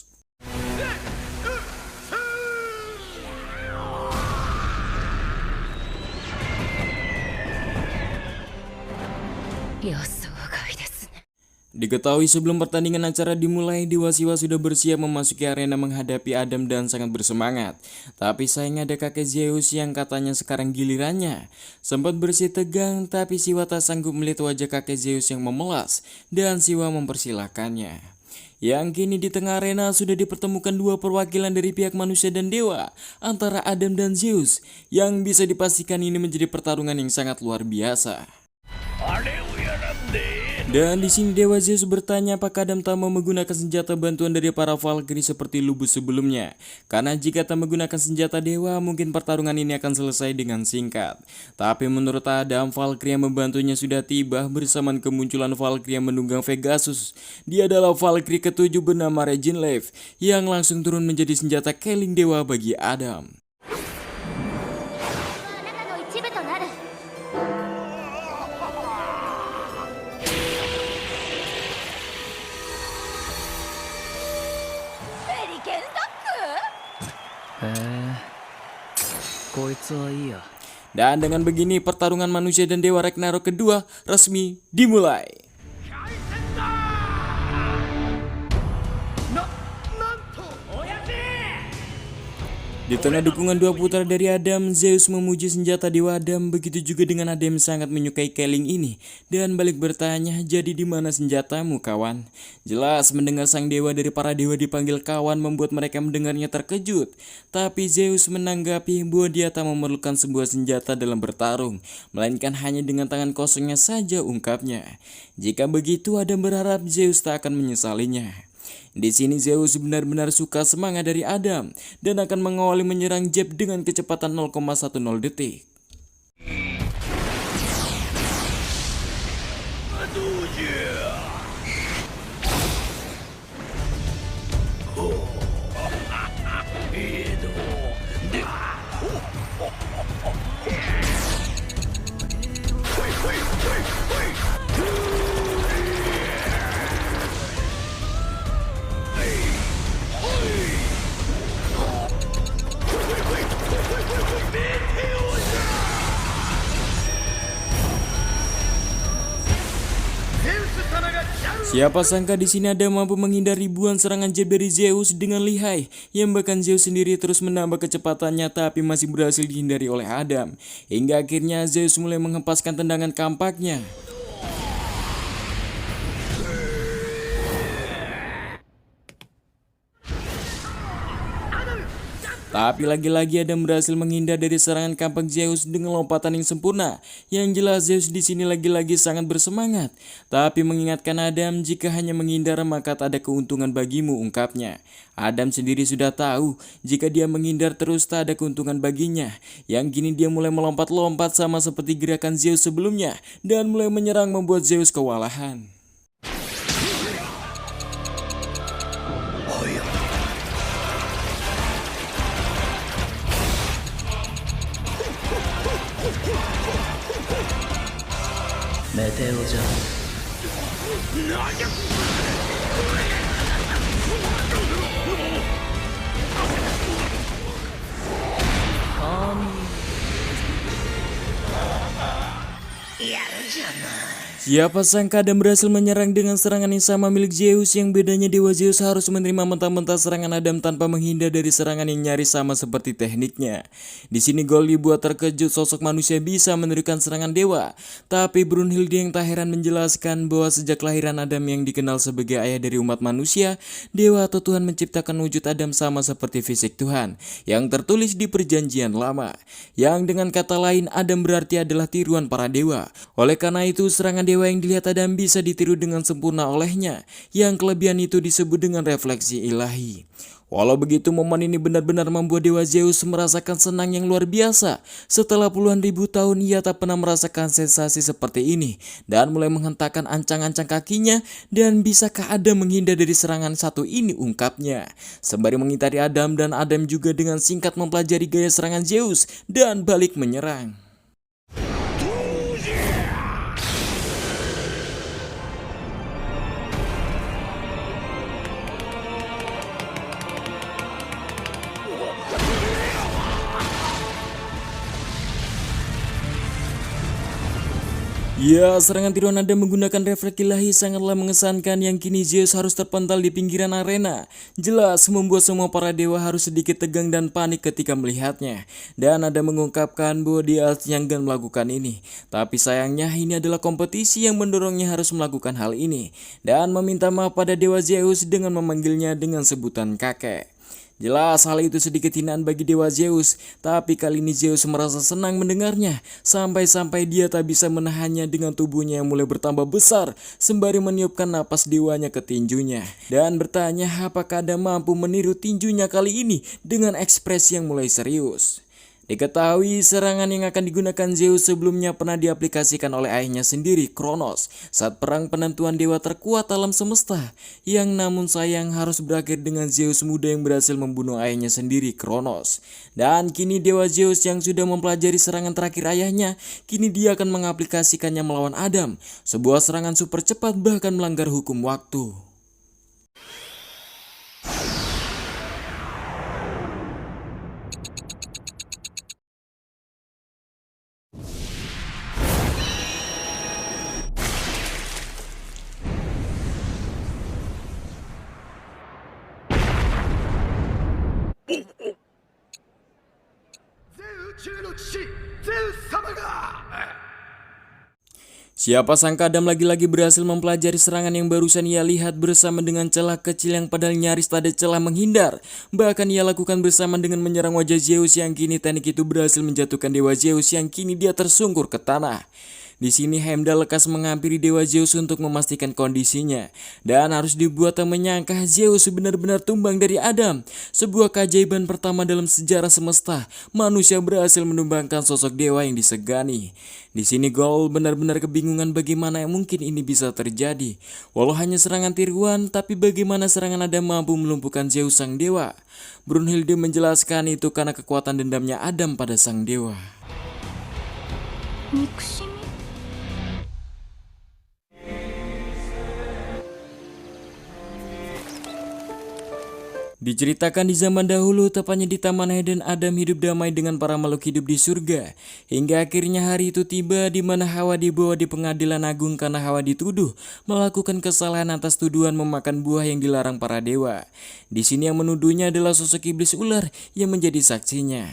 Diketahui sebelum pertandingan acara dimulai, Dewa Siwa sudah bersiap memasuki arena menghadapi Adam dan sangat bersemangat. Tapi sayang ada kakek Zeus yang katanya sekarang gilirannya. Sempat bersih tegang, tapi Siwa tak sanggup melihat wajah kakek Zeus yang memelas, dan Siwa mempersilahkannya. Yang kini di tengah arena sudah dipertemukan dua perwakilan dari pihak manusia dan dewa, antara Adam dan Zeus, yang bisa dipastikan ini menjadi pertarungan yang sangat luar biasa. Dan di sini Dewa Zeus bertanya apakah Adam tak mau menggunakan senjata bantuan dari para Valkyrie seperti Lubus sebelumnya. Karena jika tak menggunakan senjata dewa, mungkin pertarungan ini akan selesai dengan singkat. Tapi menurut Adam, Valkyrie yang membantunya sudah tiba bersamaan kemunculan Valkyrie yang menunggang Pegasus. Dia adalah Valkyrie ketujuh bernama Reginlev yang langsung turun menjadi senjata keling dewa bagi Adam. こいつはいいや。 Dan dengan begini pertarungan manusia dan dewa Ragnarok kedua resmi dimulai. なんと親父 Di tengah dukungan dua putra dari Adam, Zeus memuji senjata dewa Adam. Begitu juga dengan Adam sangat menyukai keling ini dan balik bertanya, jadi di mana senjatamu kawan? Jelas mendengar sang dewa dari para dewa dipanggil kawan membuat mereka mendengarnya terkejut. Tapi Zeus menanggapi bahwa dia tak memerlukan sebuah senjata dalam bertarung, melainkan hanya dengan tangan kosongnya saja, ungkapnya. Jika begitu, Adam berharap Zeus tak akan menyesalinya. Di sini Zeus benar-benar suka semangat dari Adam dan akan mengawali menyerang Jeb dengan kecepatan 0,10 detik. Siapa sangka di sini ada mampu menghindar ribuan serangan Jeb dari Zeus dengan lihai, yang bahkan Zeus sendiri terus menambah kecepatannya tapi masih berhasil dihindari oleh Adam. Hingga akhirnya Zeus mulai menghempaskan tendangan kampaknya. Tapi lagi-lagi Adam berhasil menghindar dari serangan kampak Zeus dengan lompatan yang sempurna. Yang jelas Zeus di sini lagi-lagi sangat bersemangat, tapi mengingatkan Adam jika hanya menghindar maka tak ada keuntungan bagimu, ungkapnya. Adam sendiri sudah tahu jika dia menghindar terus tak ada keuntungan baginya. Yang kini dia mulai melompat-lompat sama seperti gerakan Zeus sebelumnya dan mulai menyerang membuat Zeus kewalahan. Meteo じゃ。 Siapa sangka Adam berhasil menyerang dengan serangan yang sama milik Zeus, yang bedanya dewa Zeus harus menerima mentah-mentah serangan Adam tanpa menghindar dari serangan yang nyaris sama seperti tekniknya. Di sini Gol dibuat terkejut sosok manusia bisa menirukan serangan dewa, tapi Brunhilde yang tak heran menjelaskan bahwa sejak kelahiran Adam yang dikenal sebagai ayah dari umat manusia, dewa atau Tuhan menciptakan wujud Adam sama seperti fisik Tuhan yang tertulis di perjanjian lama, yang dengan kata lain Adam berarti adalah tiruan para dewa. Oleh karena itu serangan dewa yang dilihat Adam bisa ditiru dengan sempurna olehnya, yang kelebihan itu disebut dengan refleksi ilahi. Walau begitu, momen ini benar-benar membuat dewa Zeus merasakan senang yang luar biasa. Setelah puluhan ribu tahun ia tak pernah merasakan sensasi seperti ini dan mulai menghentakkan ancang-ancang kakinya. Dan bisakah Adam menghindar dari serangan satu ini, ungkapnya. Sembari mengitari Adam, dan Adam juga dengan singkat mempelajari gaya serangan Zeus dan balik menyerang. Ya, serangan tiruan Adam menggunakan refleks ilahi sangatlah mengesankan, yang kini Zeus harus terpental di pinggiran arena. Jelas membuat semua para dewa harus sedikit tegang dan panik ketika melihatnya. Dan Adam mengungkapkan bahwa dia harus enggan melakukan ini. Tapi sayangnya ini adalah kompetisi yang mendorongnya harus melakukan hal ini. Dan meminta maaf pada dewa Zeus dengan memanggilnya dengan sebutan kakek. Jelas hal itu sedikit hinaan bagi dewa Zeus, tapi kali ini Zeus merasa senang mendengarnya, sampai-sampai dia tak bisa menahannya dengan tubuhnya yang mulai bertambah besar, sembari meniupkan napas dewanya ke tinjunya, dan bertanya apakah Adam mampu meniru tinjunya kali ini dengan ekspresi yang mulai serius. Diketahui serangan yang akan digunakan Zeus sebelumnya pernah diaplikasikan oleh ayahnya sendiri, Kronos, saat perang penentuan dewa terkuat alam semesta, yang namun sayang harus berakhir dengan Zeus muda yang berhasil membunuh ayahnya sendiri, Kronos. Dan kini dewa Zeus yang sudah mempelajari serangan terakhir ayahnya, kini dia akan mengaplikasikannya melawan Adam, sebuah serangan super cepat bahkan melanggar hukum waktu. Siapa sangka Adam lagi-lagi berhasil mempelajari serangan yang barusan ia lihat bersama dengan celah kecil yang padahal nyaris tak ada celah menghindar. Bahkan ia lakukan bersama dengan menyerang wajah Zeus yang kini teknik itu berhasil menjatuhkan Dewa Zeus yang kini dia tersungkur ke tanah. Di sini Heimdall lekas menghampiri Dewa Zeus untuk memastikan kondisinya. Dan harus dibuat tak menyangka Zeus benar-benar tumbang dari Adam. Sebuah keajaiban pertama dalam sejarah semesta. Manusia berhasil menumbangkan sosok dewa yang disegani. Di sini Goll benar-benar kebingungan bagaimana yang mungkin ini bisa terjadi. Walau hanya serangan tiruan, tapi bagaimana serangan Adam mampu melumpuhkan Zeus sang dewa. Brunhilde menjelaskan itu karena kekuatan dendamnya Adam pada sang dewa. Diceritakan di zaman dahulu, tepatnya di Taman Eden, Adam hidup damai dengan para makhluk hidup di surga. Hingga akhirnya hari itu tiba di mana Hawa dibawa di pengadilan agung karena Hawa dituduh melakukan kesalahan atas tuduhan memakan buah yang dilarang para dewa. Di sini yang menuduhnya adalah sosok iblis ular yang menjadi saksinya.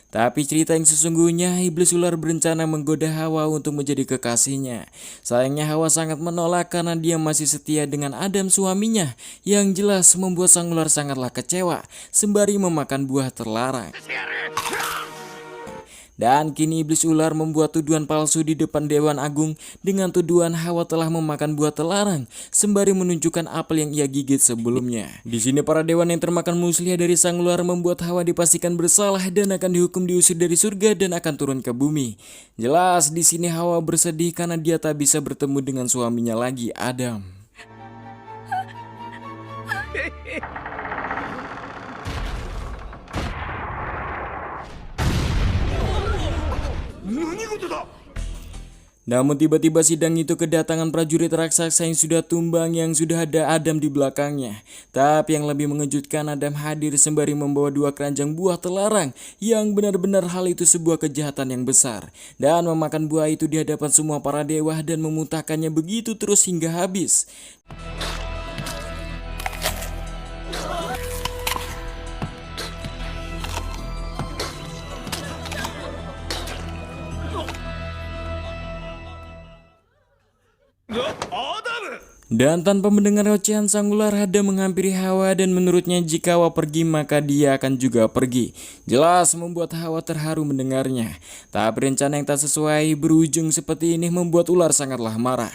Tapi cerita yang sesungguhnya, iblis ular berencana menggoda Hawa untuk menjadi kekasihnya. Sayangnya Hawa sangat menolak karena dia masih setia dengan Adam suaminya, yang jelas membuat sang ular sangatlah kecewa sembari memakan buah terlarang. Dan kini iblis ular membuat tuduhan palsu di depan Dewan Agung dengan tuduhan Hawa telah memakan buah terlarang sembari menunjukkan apel yang ia gigit sebelumnya. Di sini para dewan yang termakan muslihat dari sang ular membuat Hawa dipastikan bersalah dan akan dihukum diusir dari surga dan akan turun ke bumi. Jelas di sini Hawa bersedih karena dia tak bisa bertemu dengan suaminya lagi, Adam. Namun tiba-tiba sidang itu kedatangan prajurit raksasa yang sudah tumbang yang sudah ada Adam di belakangnya. Tapi yang lebih mengejutkan, Adam hadir sembari membawa 2 keranjang buah terlarang yang benar-benar hal itu sebuah kejahatan yang besar. Dan memakan buah itu di hadapan semua para dewa dan memuntahkannya begitu terus hingga habis. Dan tanpa mendengar ocehan sang ular, Adam menghampiri Hawa dan menurutnya jika Hawa pergi maka dia akan juga pergi. Jelas membuat Hawa terharu mendengarnya. Tapi rencana yang tak sesuai berujung seperti ini membuat ular sangatlah marah.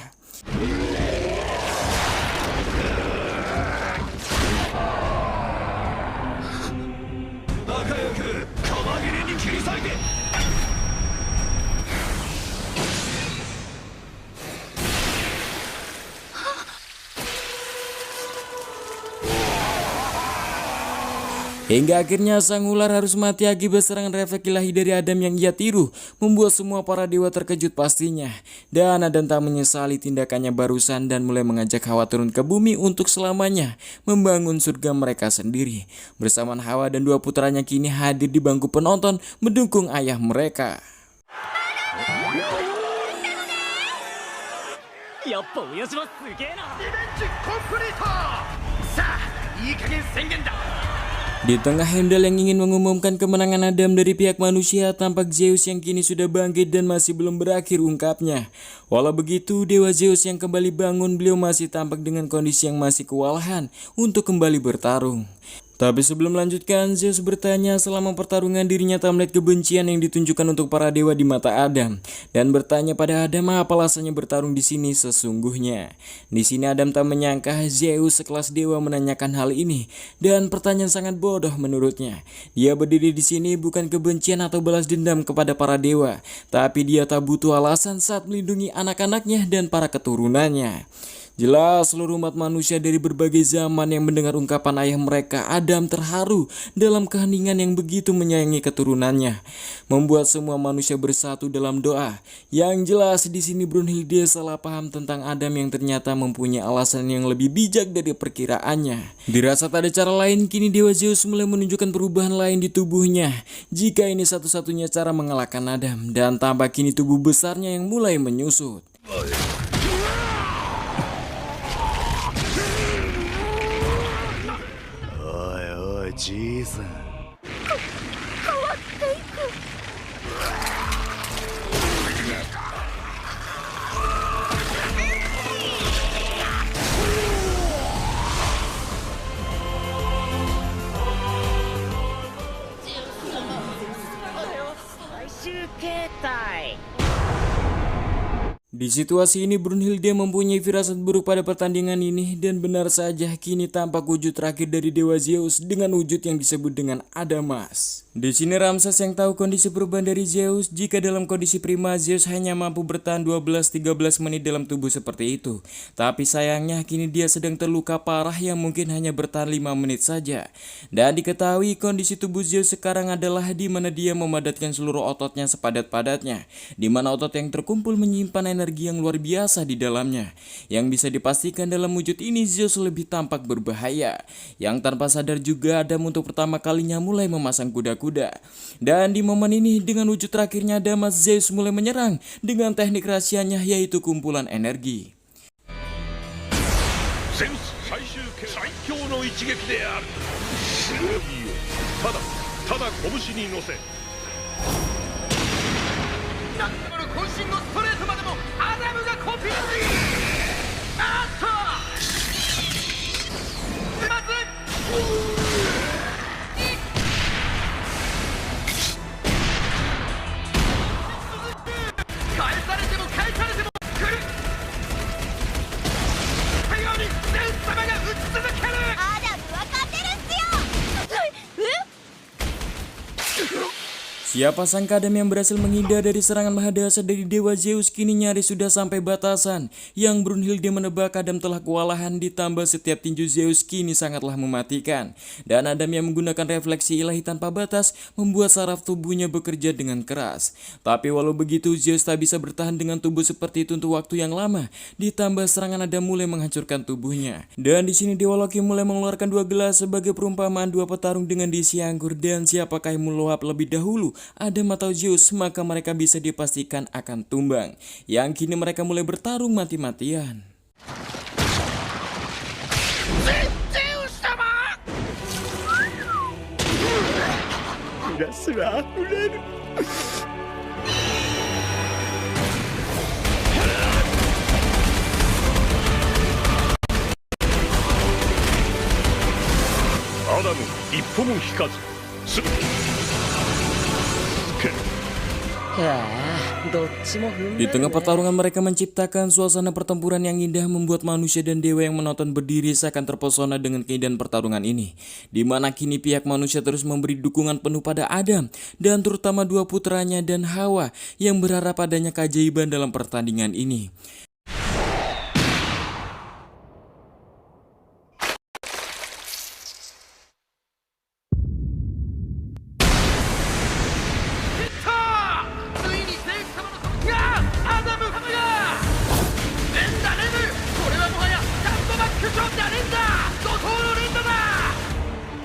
Hingga akhirnya sang ular harus mati akibat serangan refleks ilahi dari Adam yang ia tiru, membuat semua para dewa terkejut pastinya. Dan Adam tak menyesali tindakannya barusan dan mulai mengajak Hawa turun ke bumi untuk selamanya membangun surga mereka sendiri. Bersamaan Hawa dan 2 putranya kini hadir di bangku penonton mendukung ayah mereka. Di tengah Heimdall yang ingin mengumumkan kemenangan Adam dari pihak manusia, tampak Zeus yang kini sudah bangkit dan masih belum berakhir ungkapnya. Walau begitu, Dewa Zeus yang kembali bangun, beliau masih tampak dengan kondisi yang masih kewalahan untuk kembali bertarung. Tapi sebelum melanjutkan, Zeus bertanya selama pertarungan dirinya tak melihat kebencian yang ditunjukkan untuk para dewa di mata Adam, dan bertanya pada Adam apa alasannya bertarung di sini sesungguhnya. Di sini Adam tak menyangka Zeus sekelas dewa menanyakan hal ini, dan pertanyaan sangat bodoh menurutnya. Dia berdiri di sini bukan kebencian atau balas dendam kepada para dewa, tapi dia tak butuh alasan saat melindungi anak-anaknya dan para keturunannya. Jelas seluruh umat manusia dari berbagai zaman yang mendengar ungkapan ayah mereka, Adam terharu dalam keheningan yang begitu menyayangi keturunannya, membuat semua manusia bersatu dalam doa. Yang jelas di sini Brunhilde salah paham tentang Adam yang ternyata mempunyai alasan yang lebih bijak dari perkiraannya. Dirasa tak ada cara lain, kini Dewa Zeus mulai menunjukkan perubahan lain di tubuhnya. Jika ini satu-satunya cara mengalahkan Adam, dan tampak kini tubuh besarnya yang mulai menyusut. Jason. Di situasi ini Brunhilde mempunyai firasat buruk pada pertandingan ini dan benar saja kini tampak wujud terakhir dari Dewa Zeus dengan wujud yang disebut dengan Adamas. Di sini Ramses yang tahu kondisi perubahan dari Zeus jika dalam kondisi prima Zeus hanya mampu bertahan 12-13 menit dalam tubuh seperti itu. Tapi sayangnya kini dia sedang terluka parah yang mungkin hanya bertahan 5 menit saja. Dan diketahui kondisi tubuh Zeus sekarang adalah di mana dia memadatkan seluruh ototnya sepadat-padatnya, di mana otot yang terkumpul menyimpan energi yang luar biasa di dalamnya. Yang bisa dipastikan dalam wujud ini Zeus lebih tampak berbahaya. Yang tanpa sadar juga Adam untuk pertama kalinya mulai memasang kuda-kuda. Dan di momen ini dengan wujud terakhirnya Adamas Zeus mulai menyerang dengan teknik rahasianya yaitu kumpulan energi. ゼウス最終形最強の一撃である。ただ拳に乗せナックル渾身のストレートまでもアダムがコピー。あっとまず返されても返されても来る。最後にゼウス様が打ち続ける。アダム分かってるっすよ。Siapa sangka Adam yang berhasil menghindar dari serangan mahadahsyat dari Dewa Zeus kini nyaris sudah sampai batasan. Yang Brunhilde menebak Adam telah kewalahan ditambah setiap tinju Zeus kini sangatlah mematikan. Dan Adam yang menggunakan refleksi ilahi tanpa batas membuat saraf tubuhnya bekerja dengan keras. Tapi walau begitu Zeus tak bisa bertahan dengan tubuh seperti itu untuk waktu yang lama. Ditambah serangan Adam mulai menghancurkan tubuhnya. Dan di sini Dewa Loki mulai mengeluarkan 2 gelas sebagai perumpamaan 2 petarung dengan diisi anggur. Dan siapakah yang meluap lebih dahulu, Adam atau Zeus, maka mereka bisa dipastikan akan tumbang. Yang kini mereka mulai bertarung mati-matian. Zeus様。グラスは溢れる。アダム一歩も引かずすぐどっちも踏んで Di tengah pertarungan mereka menciptakan suasana pertempuran yang indah membuat manusia dan dewa yang menonton berdiri seakan terpesona dengan keindahan pertarungan ini. Di mana kini pihak manusia terus memberi dukungan penuh pada Adam dan terutama 2 putranya dan Hawa yang berharap adanya keajaiban dalam pertandingan ini.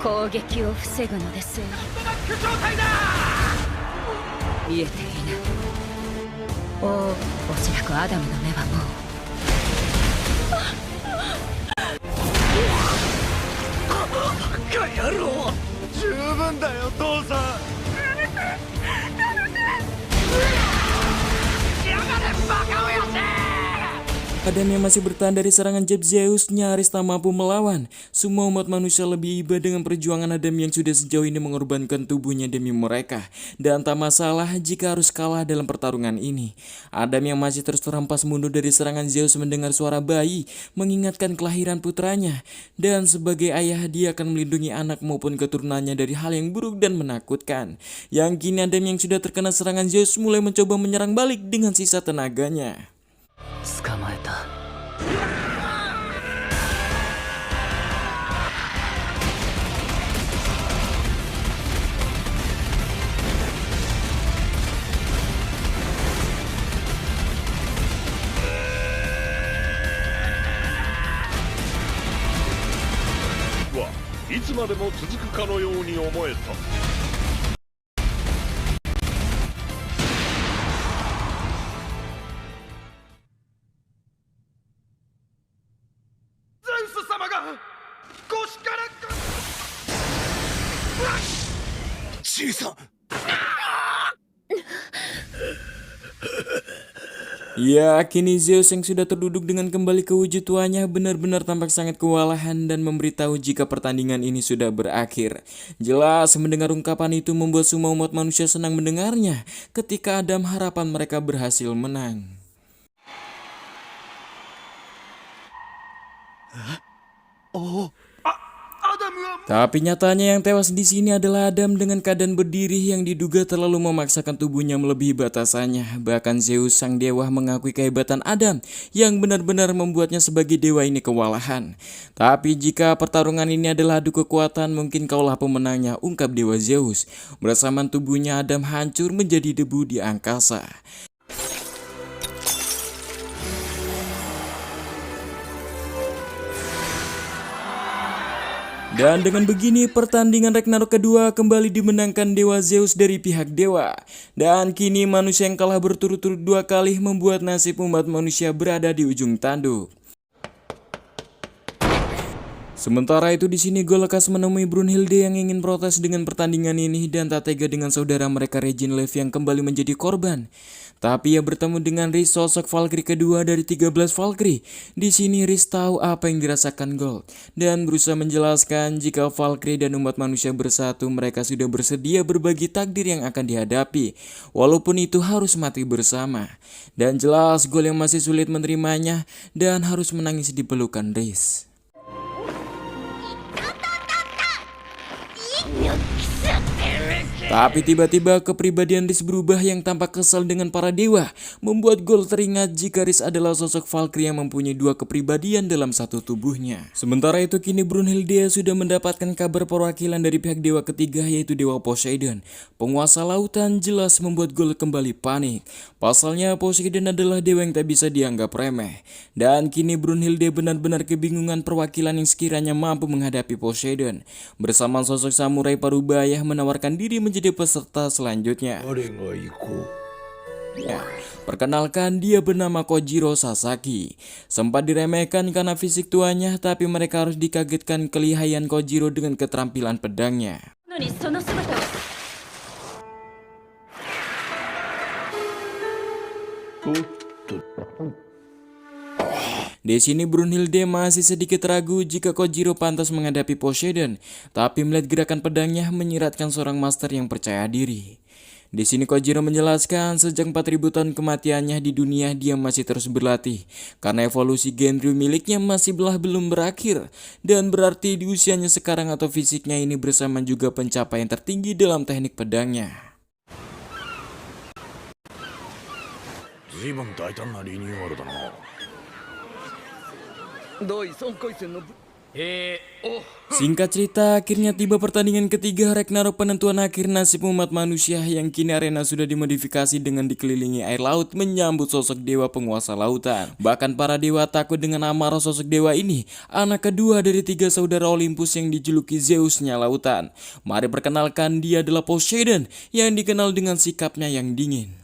攻撃を防ぐのですよ。見えていない。おそらくアダムの目はもう。バカ野郎。十分だよ父さん。やがれバカ親父。 Adam yang masih bertahan dari serangan jab Zeus nyaris tak mampu melawan. Semua umat manusia lebih iba dengan perjuangan Adam yang sudah sejauh ini mengorbankan tubuhnya demi mereka. Dan tak masalah jika harus kalah dalam pertarungan ini. Adam yang masih terus terhempas mundur dari serangan Zeus mendengar suara bayi mengingatkan kelahiran putranya. Dan sebagai ayah dia akan melindungi anak maupun keturunannya dari hal yang buruk dan menakutkan. Yang kini Adam yang sudah terkena serangan Zeus mulai mencoba menyerang balik dengan sisa tenaganya. 捕まえた。いつまでも続くかのように思えた。 小さん。 Ya, kini Zeus yang sudah terduduk dengan kembali ke wujud tuanya benar-benar tampak sangat kewalahan dan memberitahu jika pertandingan ini sudah berakhir. Jelas mendengar ungkapan itu membuat semua umat manusia senang mendengarnya ketika Adam harapan mereka berhasil menang. アダムは Tapi nyatanya yang tewas di sini adalah Adam dengan keadaan berdiri yang diduga terlalu memaksakan tubuhnya melebihi batasannya. Bahkan Zeus sang dewa mengakui kehebatan Adam yang benar-benar membuatnya sebagai dewa ini kewalahan. Tapi jika pertarungan ini adalah adu kekuatan, mungkin kaulah pemenangnya, ungkap dewa Zeus. Bersamaan tubuhnya Adam hancur menjadi debu di angkasa. Dan dengan begini pertandingan Ragnarok kedua kembali dimenangkan dewa Zeus dari pihak dewa. Dan kini manusia yang kalah berturut-turut 2 kali membuat nasib umat manusia berada di ujung tanduk. Sementara itu di sini Golekas menemui Brunhilde yang ingin protes dengan pertandingan ini dan tak tega dengan saudara mereka Reginlev yang kembali menjadi korban. Tapi ia bertemu dengan Riz, sosok Valkyrie kedua dari 13 Valkyrie. Di sini Riz tahu apa yang dirasakan Gold dan berusaha menjelaskan jika Valkyrie dan umat manusia bersatu, mereka sudah bersedia berbagi takdir yang akan dihadapi, walaupun itu harus mati bersama. Dan jelas Gold yang masih sulit menerimanya dan harus menangis di pelukan Riz. Tapi tiba-tiba kepribadian Riz berubah yang tampak kesal dengan para dewa, membuat Gold teringat jika Riz adalah sosok Valkyrie yang mempunyai 2 kepribadian dalam satu tubuhnya. Sementara itu kini Brunhilde sudah mendapatkan kabar perwakilan dari pihak dewa ketiga, yaitu dewa Poseidon. Penguasa lautan, jelas membuat Gold kembali panik. Pasalnya Poseidon adalah dewa yang tak bisa dianggap remeh. Dan kini Brunhilde benar-benar kebingungan perwakilan yang sekiranya mampu menghadapi Poseidon. Bersama sosok samurai parubaya menawarkan diri menjadi peserta selanjutnya. Ya, perkenalkan dia bernama Kojiro Sasaki. Sempat diremehkan karena fisik tuanya, tapi mereka harus dikagetkan kelihayan Kojiro dengan keterampilan pedangnya. Di sini Brunhilde masih sedikit ragu jika Kojiro pantas menghadapi Poseidon, tapi melihat gerakan pedangnya menyiratkan seorang master yang percaya diri. Di sini Kojiro menjelaskan sejak 4000 tahun kematiannya di dunia dia masih terus berlatih karena evolusi Genryu miliknya masih belum berakhir, dan berarti di usianya sekarang atau fisiknya ini bersama juga pencapaian tertinggi dalam teknik pedangnya. 随分大胆なリニューアルだな。第3回戦のSingkat cerita, akhirnya tiba pertandingan ketiga Ragnarok penentuan akhir nasib umat manusia, yang kini arena sudah dimodifikasi dengan dikelilingi air laut menyambut sosok dewa penguasa lautan. Bahkan para dewa takut dengan amarah sosok dewa ini, anak kedua dari 3 saudara Olympus yang dijuluki Zeusnya lautan. Mari perkenalkan, dia adalah Poseidon yang dikenal dengan sikapnya yang dingin.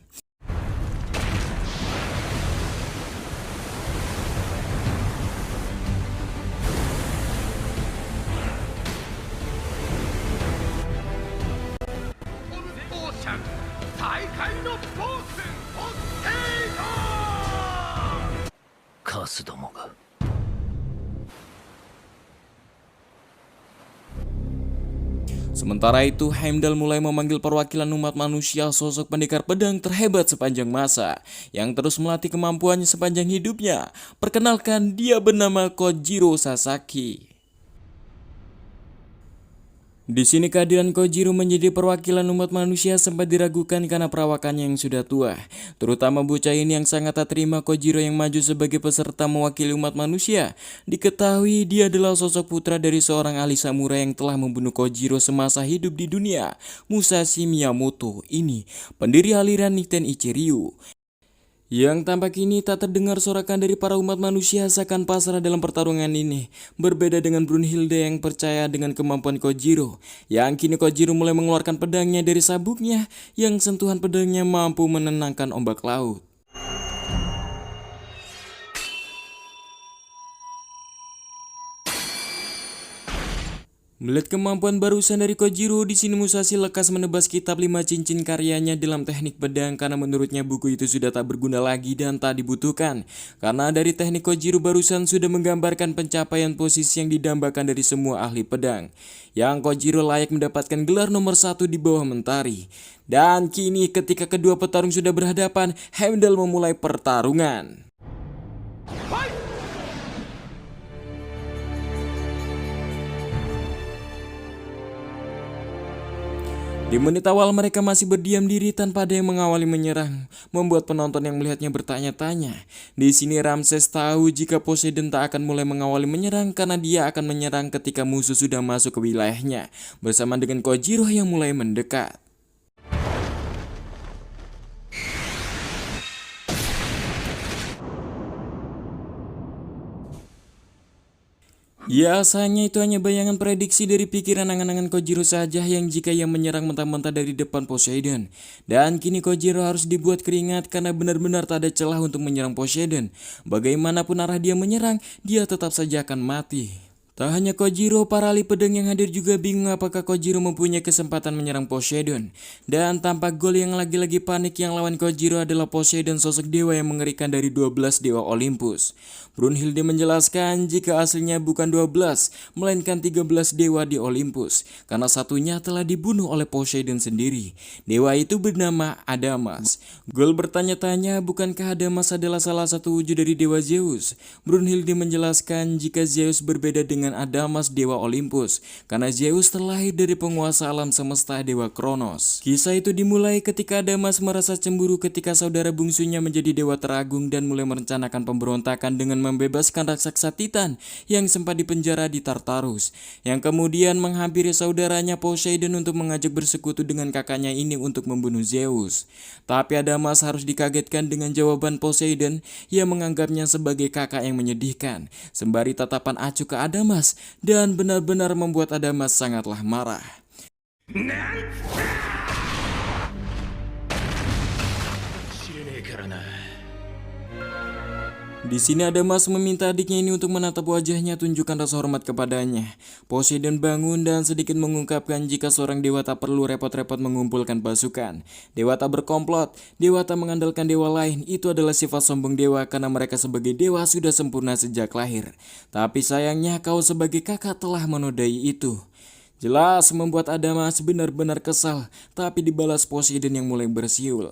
Sementara itu, Heimdall mulai memanggil perwakilan umat manusia, sosok pendekar pedang terhebat sepanjang masa, yang terus melatih kemampuannya sepanjang hidupnya. Perkenalkan, dia bernama Kojiro Sasaki. Di sini kehadiran Kojiro menjadi perwakilan umat manusia sempat diragukan karena perawakannya yang sudah tua. Terutama bocah ini yang sangat tak terima Kojiro yang maju sebagai peserta mewakili umat manusia. Diketahui dia adalah sosok putra dari seorang ahli samurai yang telah membunuh Kojiro semasa hidup di dunia, Musashi Miyamoto. Ini pendiri aliran Niten Ichiryu. Yang tampak ini tak terdengar sorakan dari para umat manusia seakan pasrah dalam pertarungan ini. Berbeda dengan Brunhilde yang percaya dengan kemampuan Kojiro, yang kini Kojiro mulai mengeluarkan pedangnya dari sabuknya, yang sentuhan pedangnya mampu menenangkan ombak laut. Melihat kemampuan barusan dari Kojiro, di sini Musashi lekas menebas kitab 5 cincin karyanya dalam teknik pedang karena menurutnya buku itu sudah tak berguna lagi dan tak dibutuhkan. Karena dari teknik Kojiro barusan sudah menggambarkan pencapaian posisi yang didambakan dari semua ahli pedang. Yang Kojiro layak mendapatkan gelar nomor 1 di bawah mentari. Dan kini ketika kedua petarung sudah berhadapan, Heimdall memulai pertarungan. Di menit awal mereka masih berdiam diri tanpa ada yang mengawali menyerang, membuat penonton yang melihatnya bertanya-tanya. Di sini Ramses tahu jika Poseidon tak akan mulai mengawali menyerang karena dia akan menyerang ketika musuh sudah masuk ke wilayahnya, bersama dengan Kojiro yang mulai mendekat. Ya, sayangnya itu hanya bayangan prediksi dari pikiran angan-angan Kojiro saja yang jika ia menyerang mentah-mentah dari depan Poseidon. Dan kini Kojiro harus dibuat keringat karena benar-benar tak ada celah untuk menyerang Poseidon. Bagaimanapun arah dia menyerang, dia tetap saja akan mati. Tak hanya Kojiro, para ahli pedang yang hadir juga bingung apakah Kojiro mempunyai kesempatan menyerang Poseidon. Dan tampak gol yang lagi-lagi panik yang lawan Kojiro adalah Poseidon, sosok dewa yang mengerikan dari 12 dewa Olympus. Brunhilde menjelaskan jika aslinya bukan 12, melainkan 13 dewa di Olympus, karena satunya telah dibunuh oleh Poseidon sendiri. Dewa itu bernama Adamas. Gol bertanya-tanya, bukankah Adamas adalah salah satu wujud dari dewa Zeus? Brunhilde menjelaskan jika Zeus berbeda dengan Adamas dewa Olympus, karena Zeus terlahir dari penguasa alam semesta dewa Kronos. Kisah itu dimulai ketika Adamas merasa cemburu ketika saudara bungsunya menjadi dewa teragung dan mulai merencanakan pemberontakan dengan membebaskan raksasa Titan yang sempat dipenjara di Tartarus, yang kemudian menghampiri saudaranya Poseidon untuk mengajak bersekutu dengan kakaknya ini untuk membunuh Zeus. Tapi Adamas harus dikagetkan dengan jawaban Poseidon yang menganggapnya sebagai kakak yang menyedihkan, sembari tatapan acuh ke Adamas, dan benar-benar membuat Adamas sangatlah marah. Di sini Adamas meminta adiknya ini untuk menatap wajahnya, tunjukkan rasa hormat kepadanya. Poseidon bangun dan sedikit mengungkapkan jika seorang dewa tak perlu repot-repot mengumpulkan pasukan. Dewa tak berkomplot, dewa tak mengandalkan dewa lain, itu adalah sifat sombong dewa karena mereka sebagai dewa sudah sempurna sejak lahir. Tapi sayangnya kau sebagai kakak telah menodai itu. Jelas membuat Adamas benar-benar kesal, tapi dibalas Poseidon yang mulai bersiul.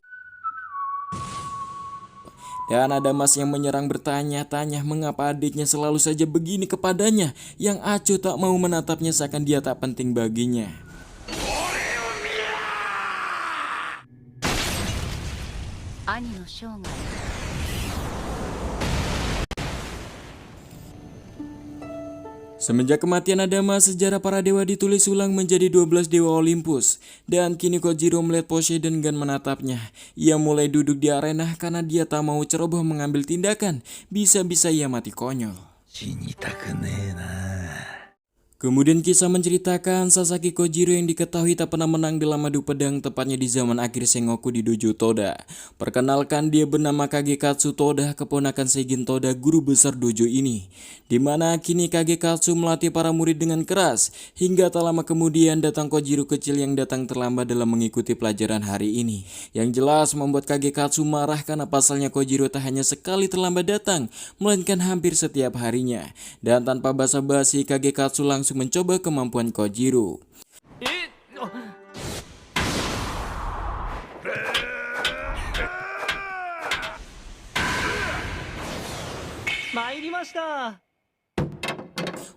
Dan Adamas yang menyerang bertanya-tanya mengapa adiknya selalu saja begini kepadanya, yang acuh tak mau menatapnya seakan dia tak penting baginya. Ani no shogun. Semenjak kematian Adamas, sejarah para dewa ditulis ulang menjadi 12 dewa Olympus. Dan kini Kojiro melihat Poseidon dan menatapnya. Ia mulai duduk di arena karena dia tak mau ceroboh mengambil tindakan. Bisa-bisa ia mati konyol. Kemudian kisah menceritakan Sasaki Kojiro yang diketahui tak pernah menang dalam adu pedang, tepatnya di zaman akhir Sengoku di Dojo Toda. Perkenalkan, dia bernama Kagekatsu Toda, keponakan Seigen Toda, guru besar dojo ini. Dimana kini Kagekatsu melatih para murid dengan keras, hingga tak lama kemudian datang Kojiro kecil yang datang terlambat dalam mengikuti pelajaran hari ini. Yang jelas membuat Kagekatsu marah karena pasalnya Kojiro tak hanya sekali terlambat datang, melainkan hampir setiap harinya. Dan tanpa basa-basi, Kagekatsu langsung mencoba kemampuan Kojiro.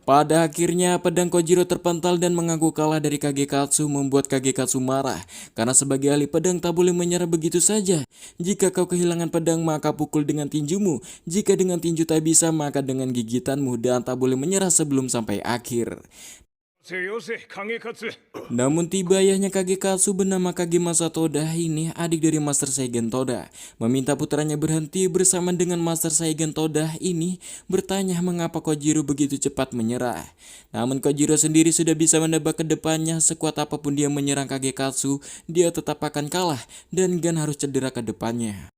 Pada akhirnya pedang Kojiro terpental dan mengaku kalah dari Kagekatsu, membuat Kagekatsu marah karena sebagai ahli pedang tak boleh menyerah begitu saja. Jika kau kehilangan pedang maka pukul dengan tinjumu, jika dengan tinju tak bisa maka dengan gigitanmu, dan tak boleh menyerah sebelum sampai akhir. Namun tiba ayahnya Kagekatsu bernama Kagemasa Toda ini, adik dari Master Seigen Toda, meminta putranya berhenti. Bersama dengan Master Seigen Toda ini bertanya mengapa Kojiro begitu cepat menyerah. Namun Kojiro sendiri sudah bisa menebak ke depannya, sekuat apapun dia menyerang Kagekatsu, dia tetap akan kalah dan Gan harus cedera ke depannya.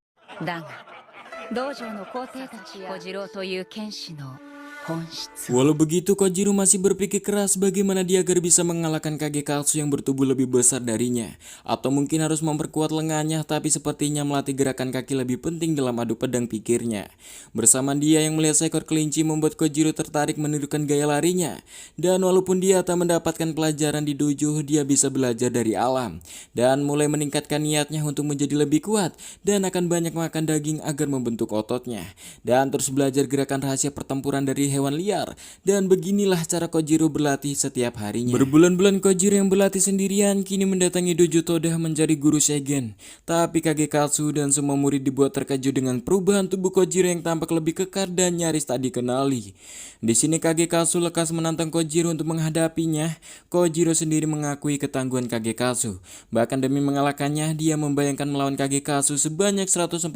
Walau begitu, Kojiro masih berpikir keras bagaimana dia agar bisa mengalahkan Kagekatsu yang bertubuh lebih besar darinya. Atau mungkin harus memperkuat lengannya, tapi sepertinya melatih gerakan kaki lebih penting dalam adu pedang, pikirnya. Bersama dia yang melihat seekor kelinci membuat Kojiro tertarik menirukan gaya larinya. Dan walaupun dia tak mendapatkan pelajaran di dojo, dia bisa belajar dari alam. Dan mulai meningkatkan niatnya untuk menjadi lebih kuat dan akan banyak makan daging agar membentuk ototnya. Dan terus belajar gerakan rahasia pertempuran dari hewan liar. Dan beginilah cara Kojiro berlatih setiap harinya. Berbulan-bulan Kojiro yang berlatih sendirian kini mendatangi dojo Toda mencari guru Seigen. Tapi Kagekatsu dan semua murid dibuat terkejut dengan perubahan tubuh Kojiro yang tampak lebih kekar dan nyaris tak dikenali. Di sini Kagekatsu lekas menantang Kojiro untuk menghadapinya. Kojiro sendiri mengakui ketangguhan Kagekatsu. Bahkan demi mengalahkannya, dia membayangkan melawan Kagekatsu sebanyak 146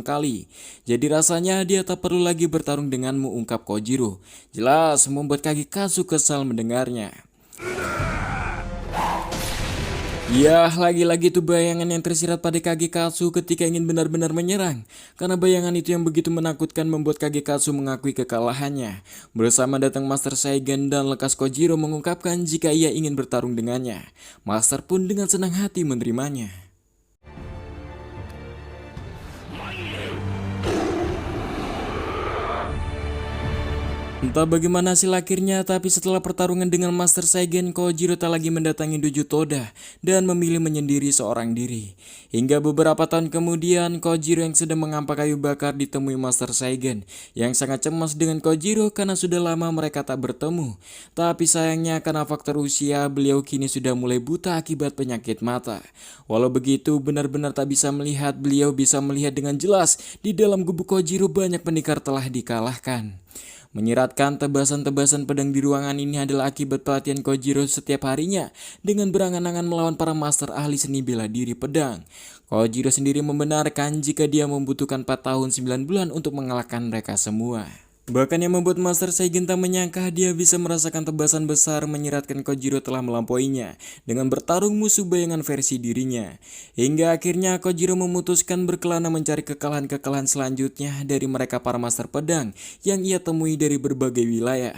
kali. Jadi rasanya dia tak perlu lagi bertarung denganmu, ungkap Kojiro. Jelas membuat Kagekatsu kesal mendengarnya. Ya, lagi-lagi itu bayangan yang tersirat pada Kagekatsu ketika ingin benar-benar menyerang. Karena bayangan itu yang begitu menakutkan membuat Kagekatsu mengakui kekalahannya. Bersama datang Master Saigen dan lekas Kojiro mengungkapkan jika ia ingin bertarung dengannya. Master pun dengan senang hati menerimanya. Entah bagaimana hasil akhirnya, tapi setelah pertarungan dengan Master Saigen, Kojiro tak lagi mendatangi dojo Toda dan memilih menyendiri seorang diri. Hingga beberapa tahun kemudian, Kojiro yang sedang mengampak kayu bakar ditemui Master Saigen yang sangat cemas dengan Kojiro karena sudah lama mereka tak bertemu. Tapi sayangnya karena faktor usia, beliau kini sudah mulai buta akibat penyakit mata. Walau begitu, benar-benar tak bisa melihat, beliau bisa melihat dengan jelas di dalam gubuk Kojiro banyak pendekar telah dikalahkan. Menyiratkan tebasan-tebasan pedang di ruangan ini adalah akibat pelatihan Kojiro setiap harinya dengan berangan-angan melawan para master ahli seni bela diri pedang. Kojiro sendiri membenarkan jika dia membutuhkan 4 tahun 9 bulan untuk mengalahkan mereka semua. Bahkan yang membuat Master Saigen tak menyangka dia bisa merasakan tebasan besar menyiratkan Kojiro telah melampauinya dengan bertarung musuh bayangan versi dirinya. Hingga akhirnya Kojiro memutuskan berkelana mencari kekalahan-kekalahan selanjutnya dari mereka para master pedang yang ia temui dari berbagai wilayah.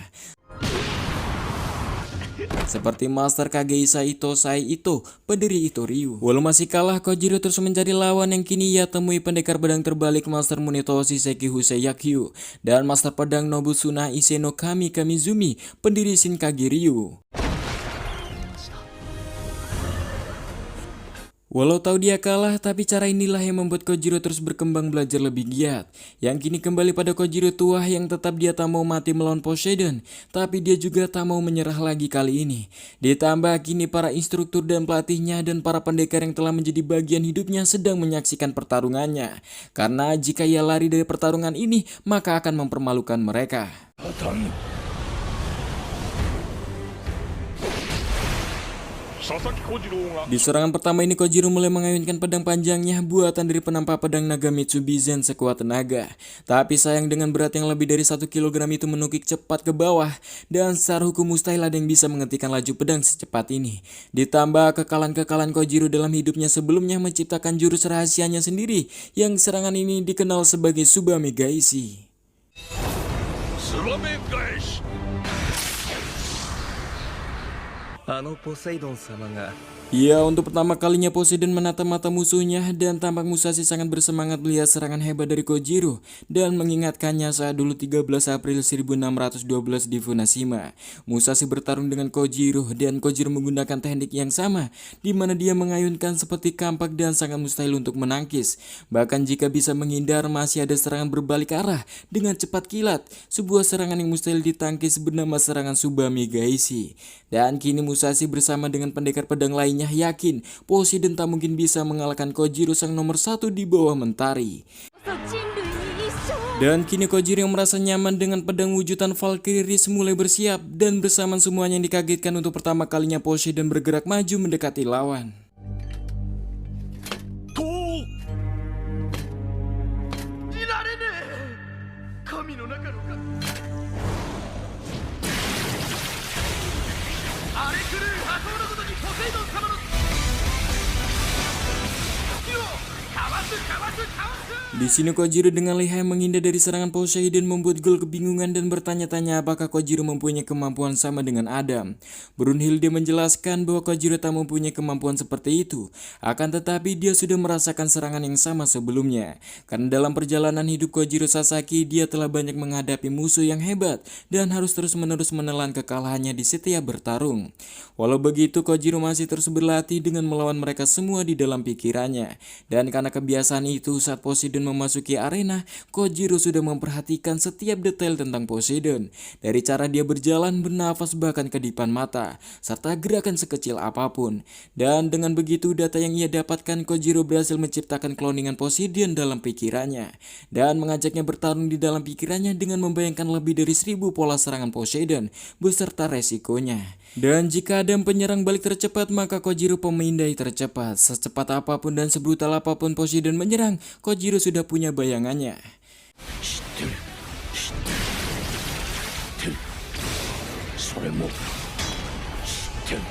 Seperti Master Kageisa Ito Sai Ito, pendiri Ito Ryu. Walau masih kalah, Kojiro terus mencari lawan yang kini ia temui pendekar pedang terbalik Master Munetoshi Sekihusei Yakyu dan Master pedang Nobusuna Ise no Kami Kamizumi, pendiri Shinkage Ryu. Walau tahu dia kalah, tapi cara inilah yang membuat Kojiro terus berkembang belajar lebih giat. Yang kini kembali pada Kojiro tua yang tetap dia tak mau mati melawan Poseidon, tapi dia juga tak mau menyerah lagi kali ini. Ditambah kini para instruktur dan pelatihnya dan para pendekar yang telah menjadi bagian hidupnya sedang menyaksikan pertarungannya. Karena jika ia lari dari pertarungan ini, maka akan mempermalukan mereka. Di serangan pertama ini Kojiro mulai mengayunkan pedang panjangnya buatan dari penampa pedang naga Mitsubizen sekuat tenaga. Tapi sayang dengan berat yang lebih dari 1 kg itu menukik cepat ke bawah dan secara hukum mustahil ada yang bisa menghentikan laju pedang secepat ini. Ditambah kekalahan-kekalahan Kojiro dalam hidupnya sebelumnya menciptakan jurus rahasianya sendiri yang serangan ini dikenal sebagai Tsubame Gaishi. Ya, untuk pertama kalinya Poseidon menatap mata musuhnya dan tampak Musashi sangat bersemangat melihat serangan hebat dari Kojiro dan mengingatkannya saat dulu 13 April 1612 di Funashima. Musashi bertarung dengan Kojiro dan Kojiro menggunakan teknik yang sama di mana dia mengayunkan seperti kampak dan sangat mustahil untuk menangkis. Bahkan jika bisa menghindar masih ada serangan berbalik arah dengan cepat kilat, sebuah serangan yang mustahil ditangkis bernama serangan Tsubame Gaishi. Dan kini Musashi bersama dengan pendekar pedang lainnya yakin Poseidon tak mungkin bisa mengalahkan Kojiro sang nomor 1 di bawah mentari. Dan kini Kojiro yang merasa nyaman dengan pedang wujudan Valkyrie mulai bersiap dan bersamaan semuanya yang dikagetkan untuk pertama kalinya Poseidon bergerak maju mendekati lawan. Di sini Kojiro dengan lihai menghindar dari serangan Poseidon membuat Gol kebingungan dan bertanya-tanya apakah Kojiro mempunyai kemampuan sama dengan Adam. Brunhilde menjelaskan bahwa Kojiro tak mempunyai kemampuan seperti itu, akan tetapi dia sudah merasakan serangan yang sama sebelumnya. Karena dalam perjalanan hidup Kojiro Sasaki, dia telah banyak menghadapi musuh yang hebat dan harus terus-menerus menelan kekalahannya di setiap bertarung. Walau begitu, Kojiro masih terus berlatih dengan melawan mereka semua di dalam pikirannya. Dan karena Sebagaimana kebiasaan itu saat Poseidon memasuki arena, Kojiro sudah memperhatikan setiap detail tentang Poseidon. Dari cara dia berjalan, bernafas, bahkan kedipan mata, serta gerakan sekecil apapun. Dan dengan begitu data yang ia dapatkan, Kojiro berhasil menciptakan cloningan Poseidon dalam pikirannya. Dan mengajaknya bertarung di dalam pikirannya dengan membayangkan lebih dari 1000 pola serangan Poseidon, beserta resikonya. Dan jika ada penyerang balik tercepat, maka Kojiro pemindai tercepat. Secepat apapun dan sebrutal apapun Poseidon menyerang, Kojiro sudah punya bayangannya. 知ってる知ってるそれも知ってる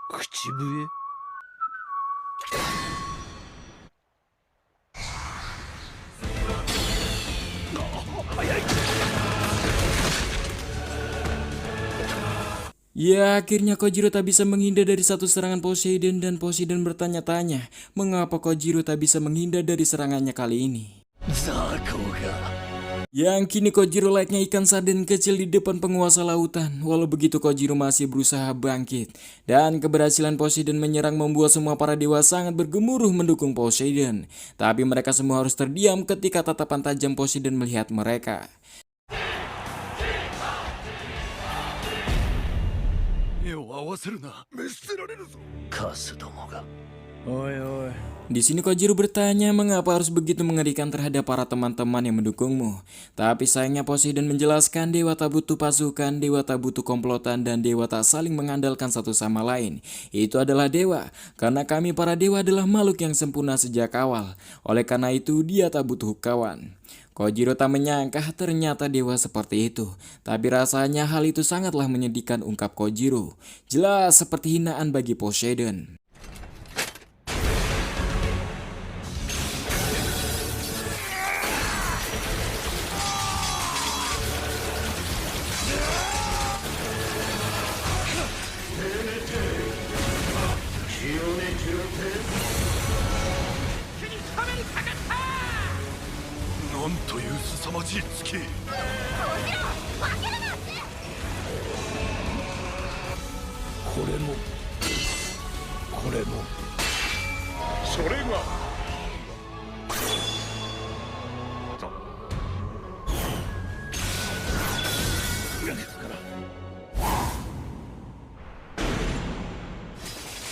口笛 Ya, akhirnya Kojiro tak bisa menghindar dari satu serangan Poseidon dan Poseidon bertanya-tanya mengapa Kojiro tak bisa menghindar dari serangannya kali ini. ザコが Yang kini Kojiro layaknya ikan sarden kecil di depan penguasa lautan. Walau begitu Kojiro masih berusaha bangkit. Dan keberhasilan Poseidon menyerang membuat semua para dewa sangat bergemuruh mendukung Poseidon. Tapi mereka semua harus terdiam ketika tatapan tajam Poseidon melihat mereka. 目を合わせるな見捨てられるぞカスどもがおいおい Di sini Kojiro bertanya mengapa harus begitu mengerikan terhadap para teman-teman yang mendukungmu. Tapi sayangnya Poseidon menjelaskan dewa tak butuh pasukan, dewa tak butuh komplotan, dan dewa tak saling mengandalkan satu sama lain. Itu adalah dewa, karena kami para dewa adalah makhluk yang sempurna sejak awal. Oleh karena itu dia tak butuh kawan. Kojiro tak menyangka ternyata dewa seperti itu. Tapi rasanya hal itu sangatlah menyedihkan, ungkap Kojiro. Jelas seperti hinaan bagi Poseidon.なんという凄まじい月これもこれもそれが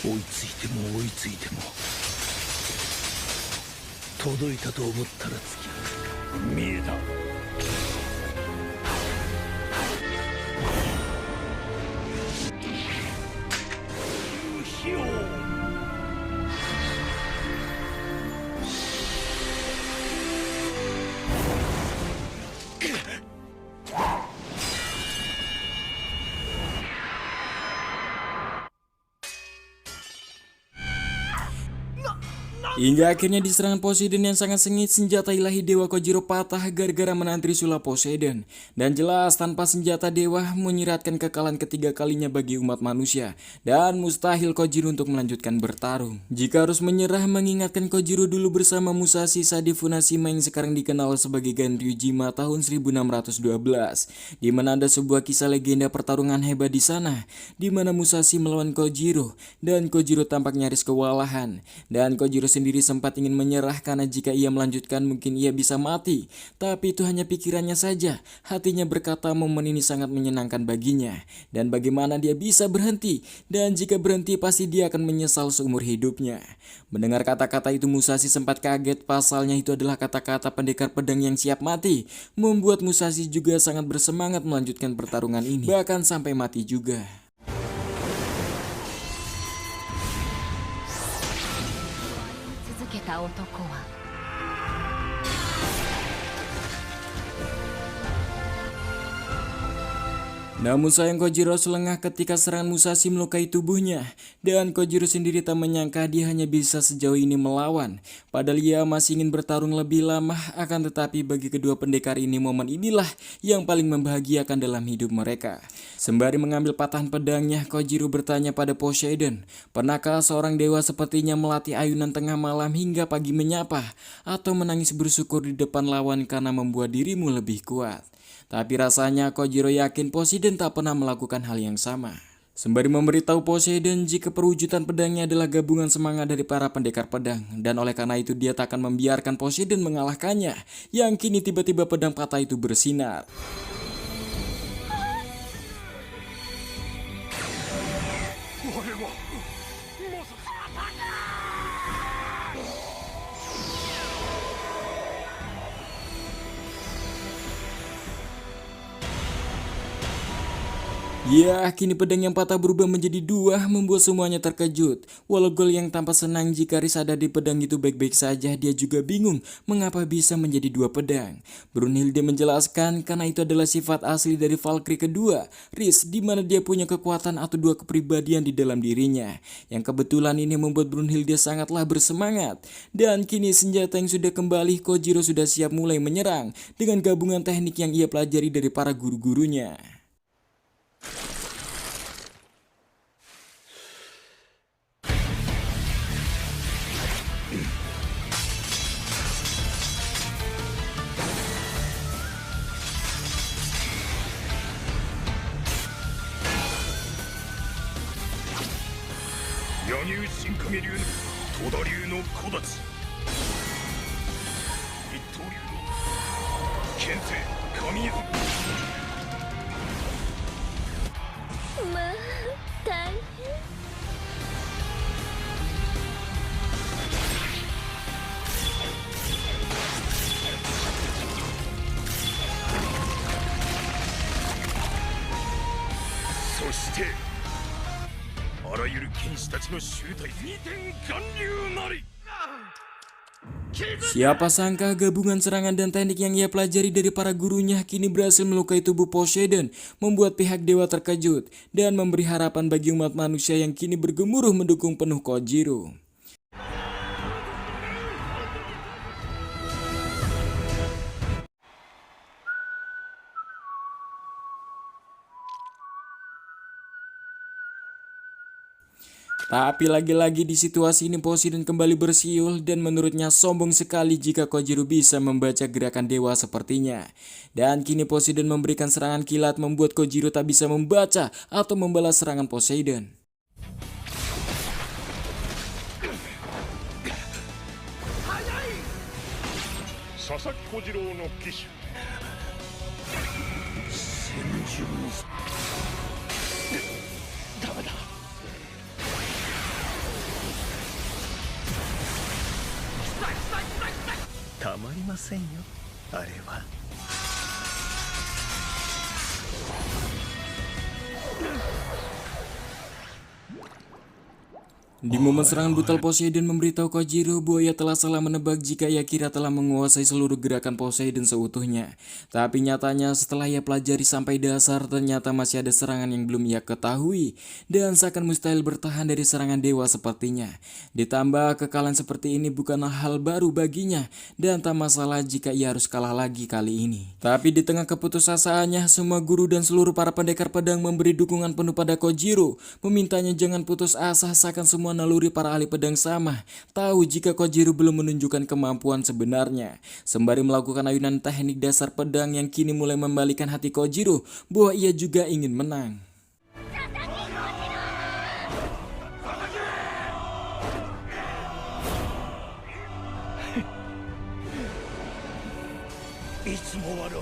追いついても追いついても届いたと思ったら月見えたひよ Hingga akhirnya di serangan Poseidon yang sangat sengit, senjata ilahi dewa Kojiro patah gara-gara menahan Trisula Poseidon. Dan jelas tanpa senjata dewa menyiratkan kekalahan ketiga kalinya bagi umat manusia. Dan mustahil Kojiro untuk melanjutkan bertarung. Jika harus menyerah, mengingatkan Kojiro dulu bersama Musashi Sade Funashima yang sekarang dikenal sebagai Ganryujima tahun 1612. Di mana ada sebuah kisah legenda pertarungan hebat di sana, di mana Musashi melawan Kojiro dan Kojiro tampak nyaris kewalahan. Dan Kojiro sendiri sempat ingin menyerah karena jika ia melanjutkan mungkin ia bisa mati. Tapi itu hanya pikirannya saja. Hatinya berkata momen ini sangat menyenangkan baginya. Dan bagaimana dia bisa berhenti? Dan jika berhenti pasti dia akan menyesal seumur hidupnya. Mendengar kata-kata itu Musashi sempat kaget. Pasalnya itu adalah kata-kata pendekar pedang yang siap mati. Membuat Musashi juga sangat bersemangat melanjutkan pertarungan ini. Bahkan sampai mati juga. 続けた男は Namun sayang Kojiro selengah ketika serangan Musashi melukai tubuhnya. Dan Kojiro sendiri tak menyangka dia hanya bisa sejauh ini melawan. Padahal ia masih ingin bertarung lebih lama. Akan tetapi bagi kedua pendekar ini momen inilah yang paling membahagiakan dalam hidup mereka. Sembari mengambil patahan pedangnya, Kojiro bertanya pada Poseidon, pernahkah seorang dewa sepertinya melatih ayunan tengah malam hingga pagi menyapa? Atau menangis bersyukur di depan lawan karena membuat dirimu lebih kuat? Tapi rasanya Kojiro yakin Poseidon tak pernah melakukan hal yang sama. Sembari memberitahu Poseidon jika perwujudan pedangnya adalah gabungan semangat dari para pendekar pedang, dan oleh karena itu dia tak akan membiarkan Poseidon mengalahkannya, yang kini tiba-tiba pedang patah itu bersinar. Ya, kini pedang yang patah berubah menjadi dua, membuat semuanya terkejut. Walau Gold yang tampak senang jika Riz ada di pedang itu baik-baik saja, dia juga bingung mengapa bisa menjadi dua pedang. Brunhilde menjelaskan karena itu adalah sifat asli dari Valkyrie kedua, Riz, di mana dia punya kekuatan atau dua kepribadian di dalam dirinya. Yang kebetulan ini membuat Brunhilde sangatlah bersemangat. Dan kini senjata yang sudah kembali, Kojiro sudah siap mulai menyerang dengan gabungan teknik yang ia pelajari dari para guru-gurunya. Siapa sangka gabungan serangan dan teknik yang ia pelajari dari para gurunya kini berhasil melukai tubuh Poseidon, membuat pihak dewa terkejut dan memberi harapan bagi umat manusia yang kini bergemuruh mendukung penuh Kojiro. Tapi lagi-lagi di situasi ini Poseidon kembali bersiul dan menurutnya sombong sekali jika Kojiro bisa membaca gerakan dewa sepertinya. Dan kini Poseidon memberikan serangan kilat membuat Kojiro tak bisa membaca atau membalas serangan Poseidon. Sasaki Kojiro no Kishu. Di momen serangan brutal Poseidon memberitahu Kojiro bahwa ia telah salah menebak jika ia kira telah menguasai seluruh gerakan Poseidon seutuhnya. Tapi nyatanya setelah ia pelajari sampai dasar ternyata masih ada serangan yang belum ia ketahui dan seakan mustahil bertahan dari serangan dewa sepertinya. Ditambah kekalahan seperti ini bukanlah hal baru baginya dan tak masalah jika ia harus kalah lagi kali ini. Tapi di tengah keputusasaannya semua guru dan seluruh para pendekar pedang memberi dukungan penuh pada Kojiro, memintanya jangan putus asa seakan semua naluri para ahli pedang sama tahu jika Kojiro belum menunjukkan kemampuan sebenarnya. Sembari melakukan ayunan teknik dasar pedang yang kini mulai membalikan hati Kojiro bahwa ia juga ingin menang.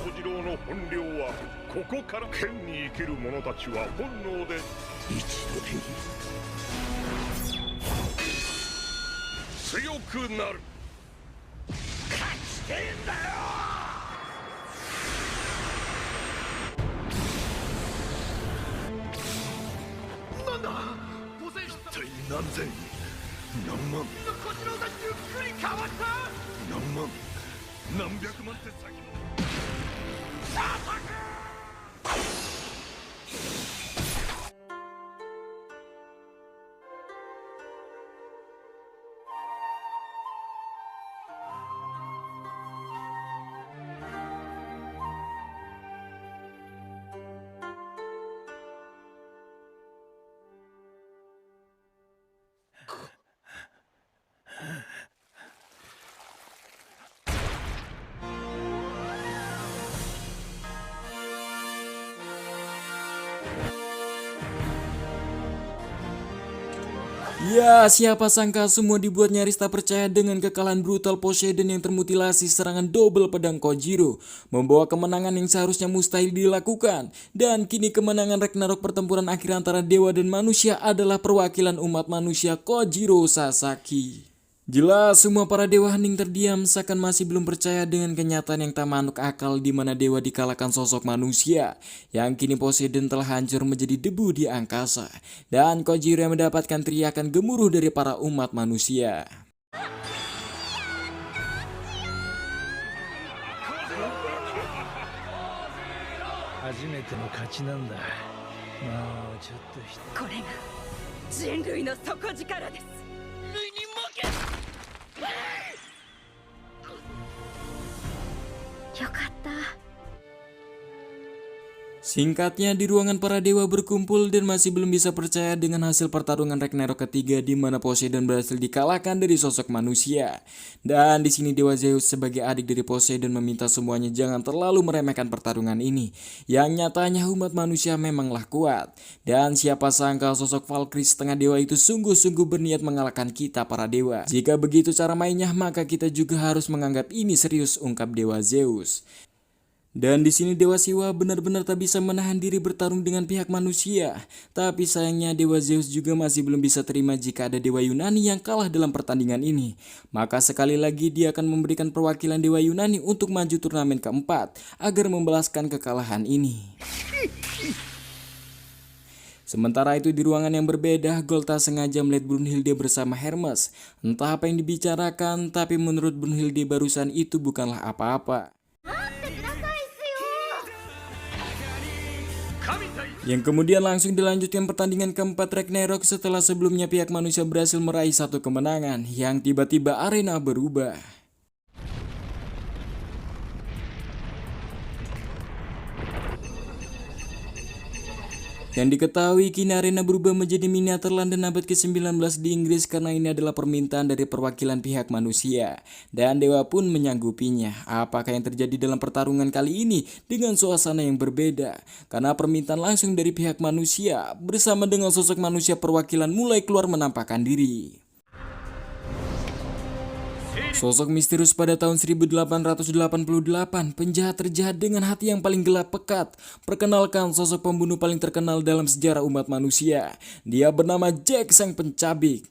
Kojiro no honryou wa koko kara ken ni ikeru mono tachi wa honnou de ichido de tsuyoku naru. Kachiteんだよ! なんだポセイション一体何千何万こちらがゆっくり変わった何万何百万って先の Ya, siapa sangka semua dibuat nyaris tak percaya dengan kekalahan brutal Poseidon yang termutilasi serangan double pedang Kojiro, membawa kemenangan yang seharusnya mustahil dilakukan. Dan kini kemenangan Ragnarok pertempuran akhir antara dewa dan manusia adalah perwakilan umat manusia Kojiro Sasaki. Jelas semua para dewa hening terdiam seakan masih belum percaya dengan kenyataan yang tak manuk akal di mana dewa dikalahkan sosok manusia yang kini Poseidon telah hancur menjadi debu di angkasa dan Kojiro yang mendapatkan teriakan gemuruh dari para umat manusia. 初めての勝ちなんだ。まあちょっとこれが人類の底力です。 よかった。 Singkatnya, di ruangan para dewa berkumpul dan masih belum bisa percaya dengan hasil pertarungan Ragnarok ketiga di mana Poseidon berhasil dikalahkan dari sosok manusia. Dan di sini Dewa Zeus sebagai adik dari Poseidon meminta semuanya jangan terlalu meremehkan pertarungan ini, yang nyatanya umat manusia memanglah kuat. Dan siapa sangka sosok Valkyrie setengah dewa itu sungguh-sungguh berniat mengalahkan kita para dewa. Jika begitu cara mainnya, maka kita juga harus menganggap ini serius, ungkap Dewa Zeus. Dan di sini Dewa Siwa benar-benar tak bisa menahan diri bertarung dengan pihak manusia. Tapi sayangnya Dewa Zeus juga masih belum bisa terima jika ada Dewa Yunani yang kalah dalam pertandingan ini. Maka sekali lagi dia akan memberikan perwakilan Dewa Yunani untuk maju turnamen keempat agar membalaskan kekalahan ini. Sementara itu di ruangan yang berbeda, Golta sengaja melihat Brunhilde bersama Hermes. Entah apa yang dibicarakan, tapi menurut Brunhilde barusan itu bukanlah apa-apa. Yang kemudian langsung dilanjutkan pertandingan keempat Ragnarok setelah sebelumnya pihak manusia berhasil meraih satu kemenangan yang tiba-tiba arena berubah. Yang diketahui kini arena berubah menjadi miniatur London abad ke-19 di Inggris karena ini adalah permintaan dari perwakilan pihak manusia. Dan dewa pun menyanggupinya. Apakah yang terjadi dalam pertarungan kali ini dengan suasana yang berbeda? Karena permintaan langsung dari pihak manusia bersama dengan sosok manusia perwakilan mulai keluar menampakkan diri. Sosok misterius pada tahun 1888, penjahat terjahat dengan hati yang paling gelap pekat. Perkenalkan sosok pembunuh paling terkenal dalam sejarah umat manusia. Dia bernama Jack Sang Pencabik.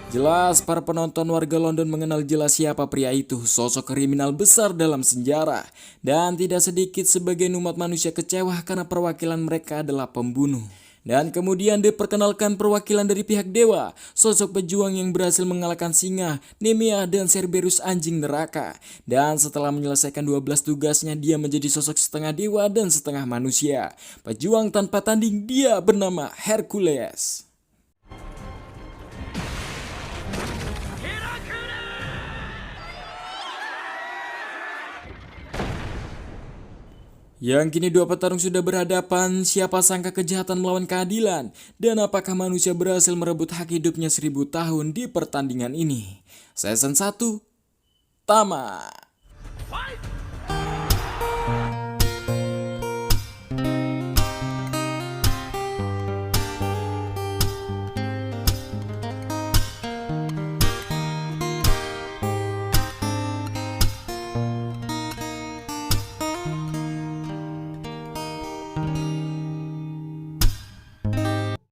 Jelas para penonton warga London mengenal jelas siapa pria itu, sosok kriminal besar dalam sejarah. Dan tidak sedikit sebagian umat manusia kecewa karena perwakilan mereka adalah pembunuh. Dan kemudian diperkenalkan perwakilan dari pihak dewa, sosok pejuang yang berhasil mengalahkan singa, Nemea, dan Cerberus anjing neraka. Dan setelah menyelesaikan 12 tugasnya, dia menjadi sosok setengah dewa dan setengah manusia. Pejuang tanpa tanding, dia bernama Hercules. Yang kini dua petarung sudah berhadapan, siapa sangka kejahatan melawan keadilan, dan apakah manusia berhasil merebut hak hidupnya 1000 tahun di pertandingan ini. Season 1, tamat.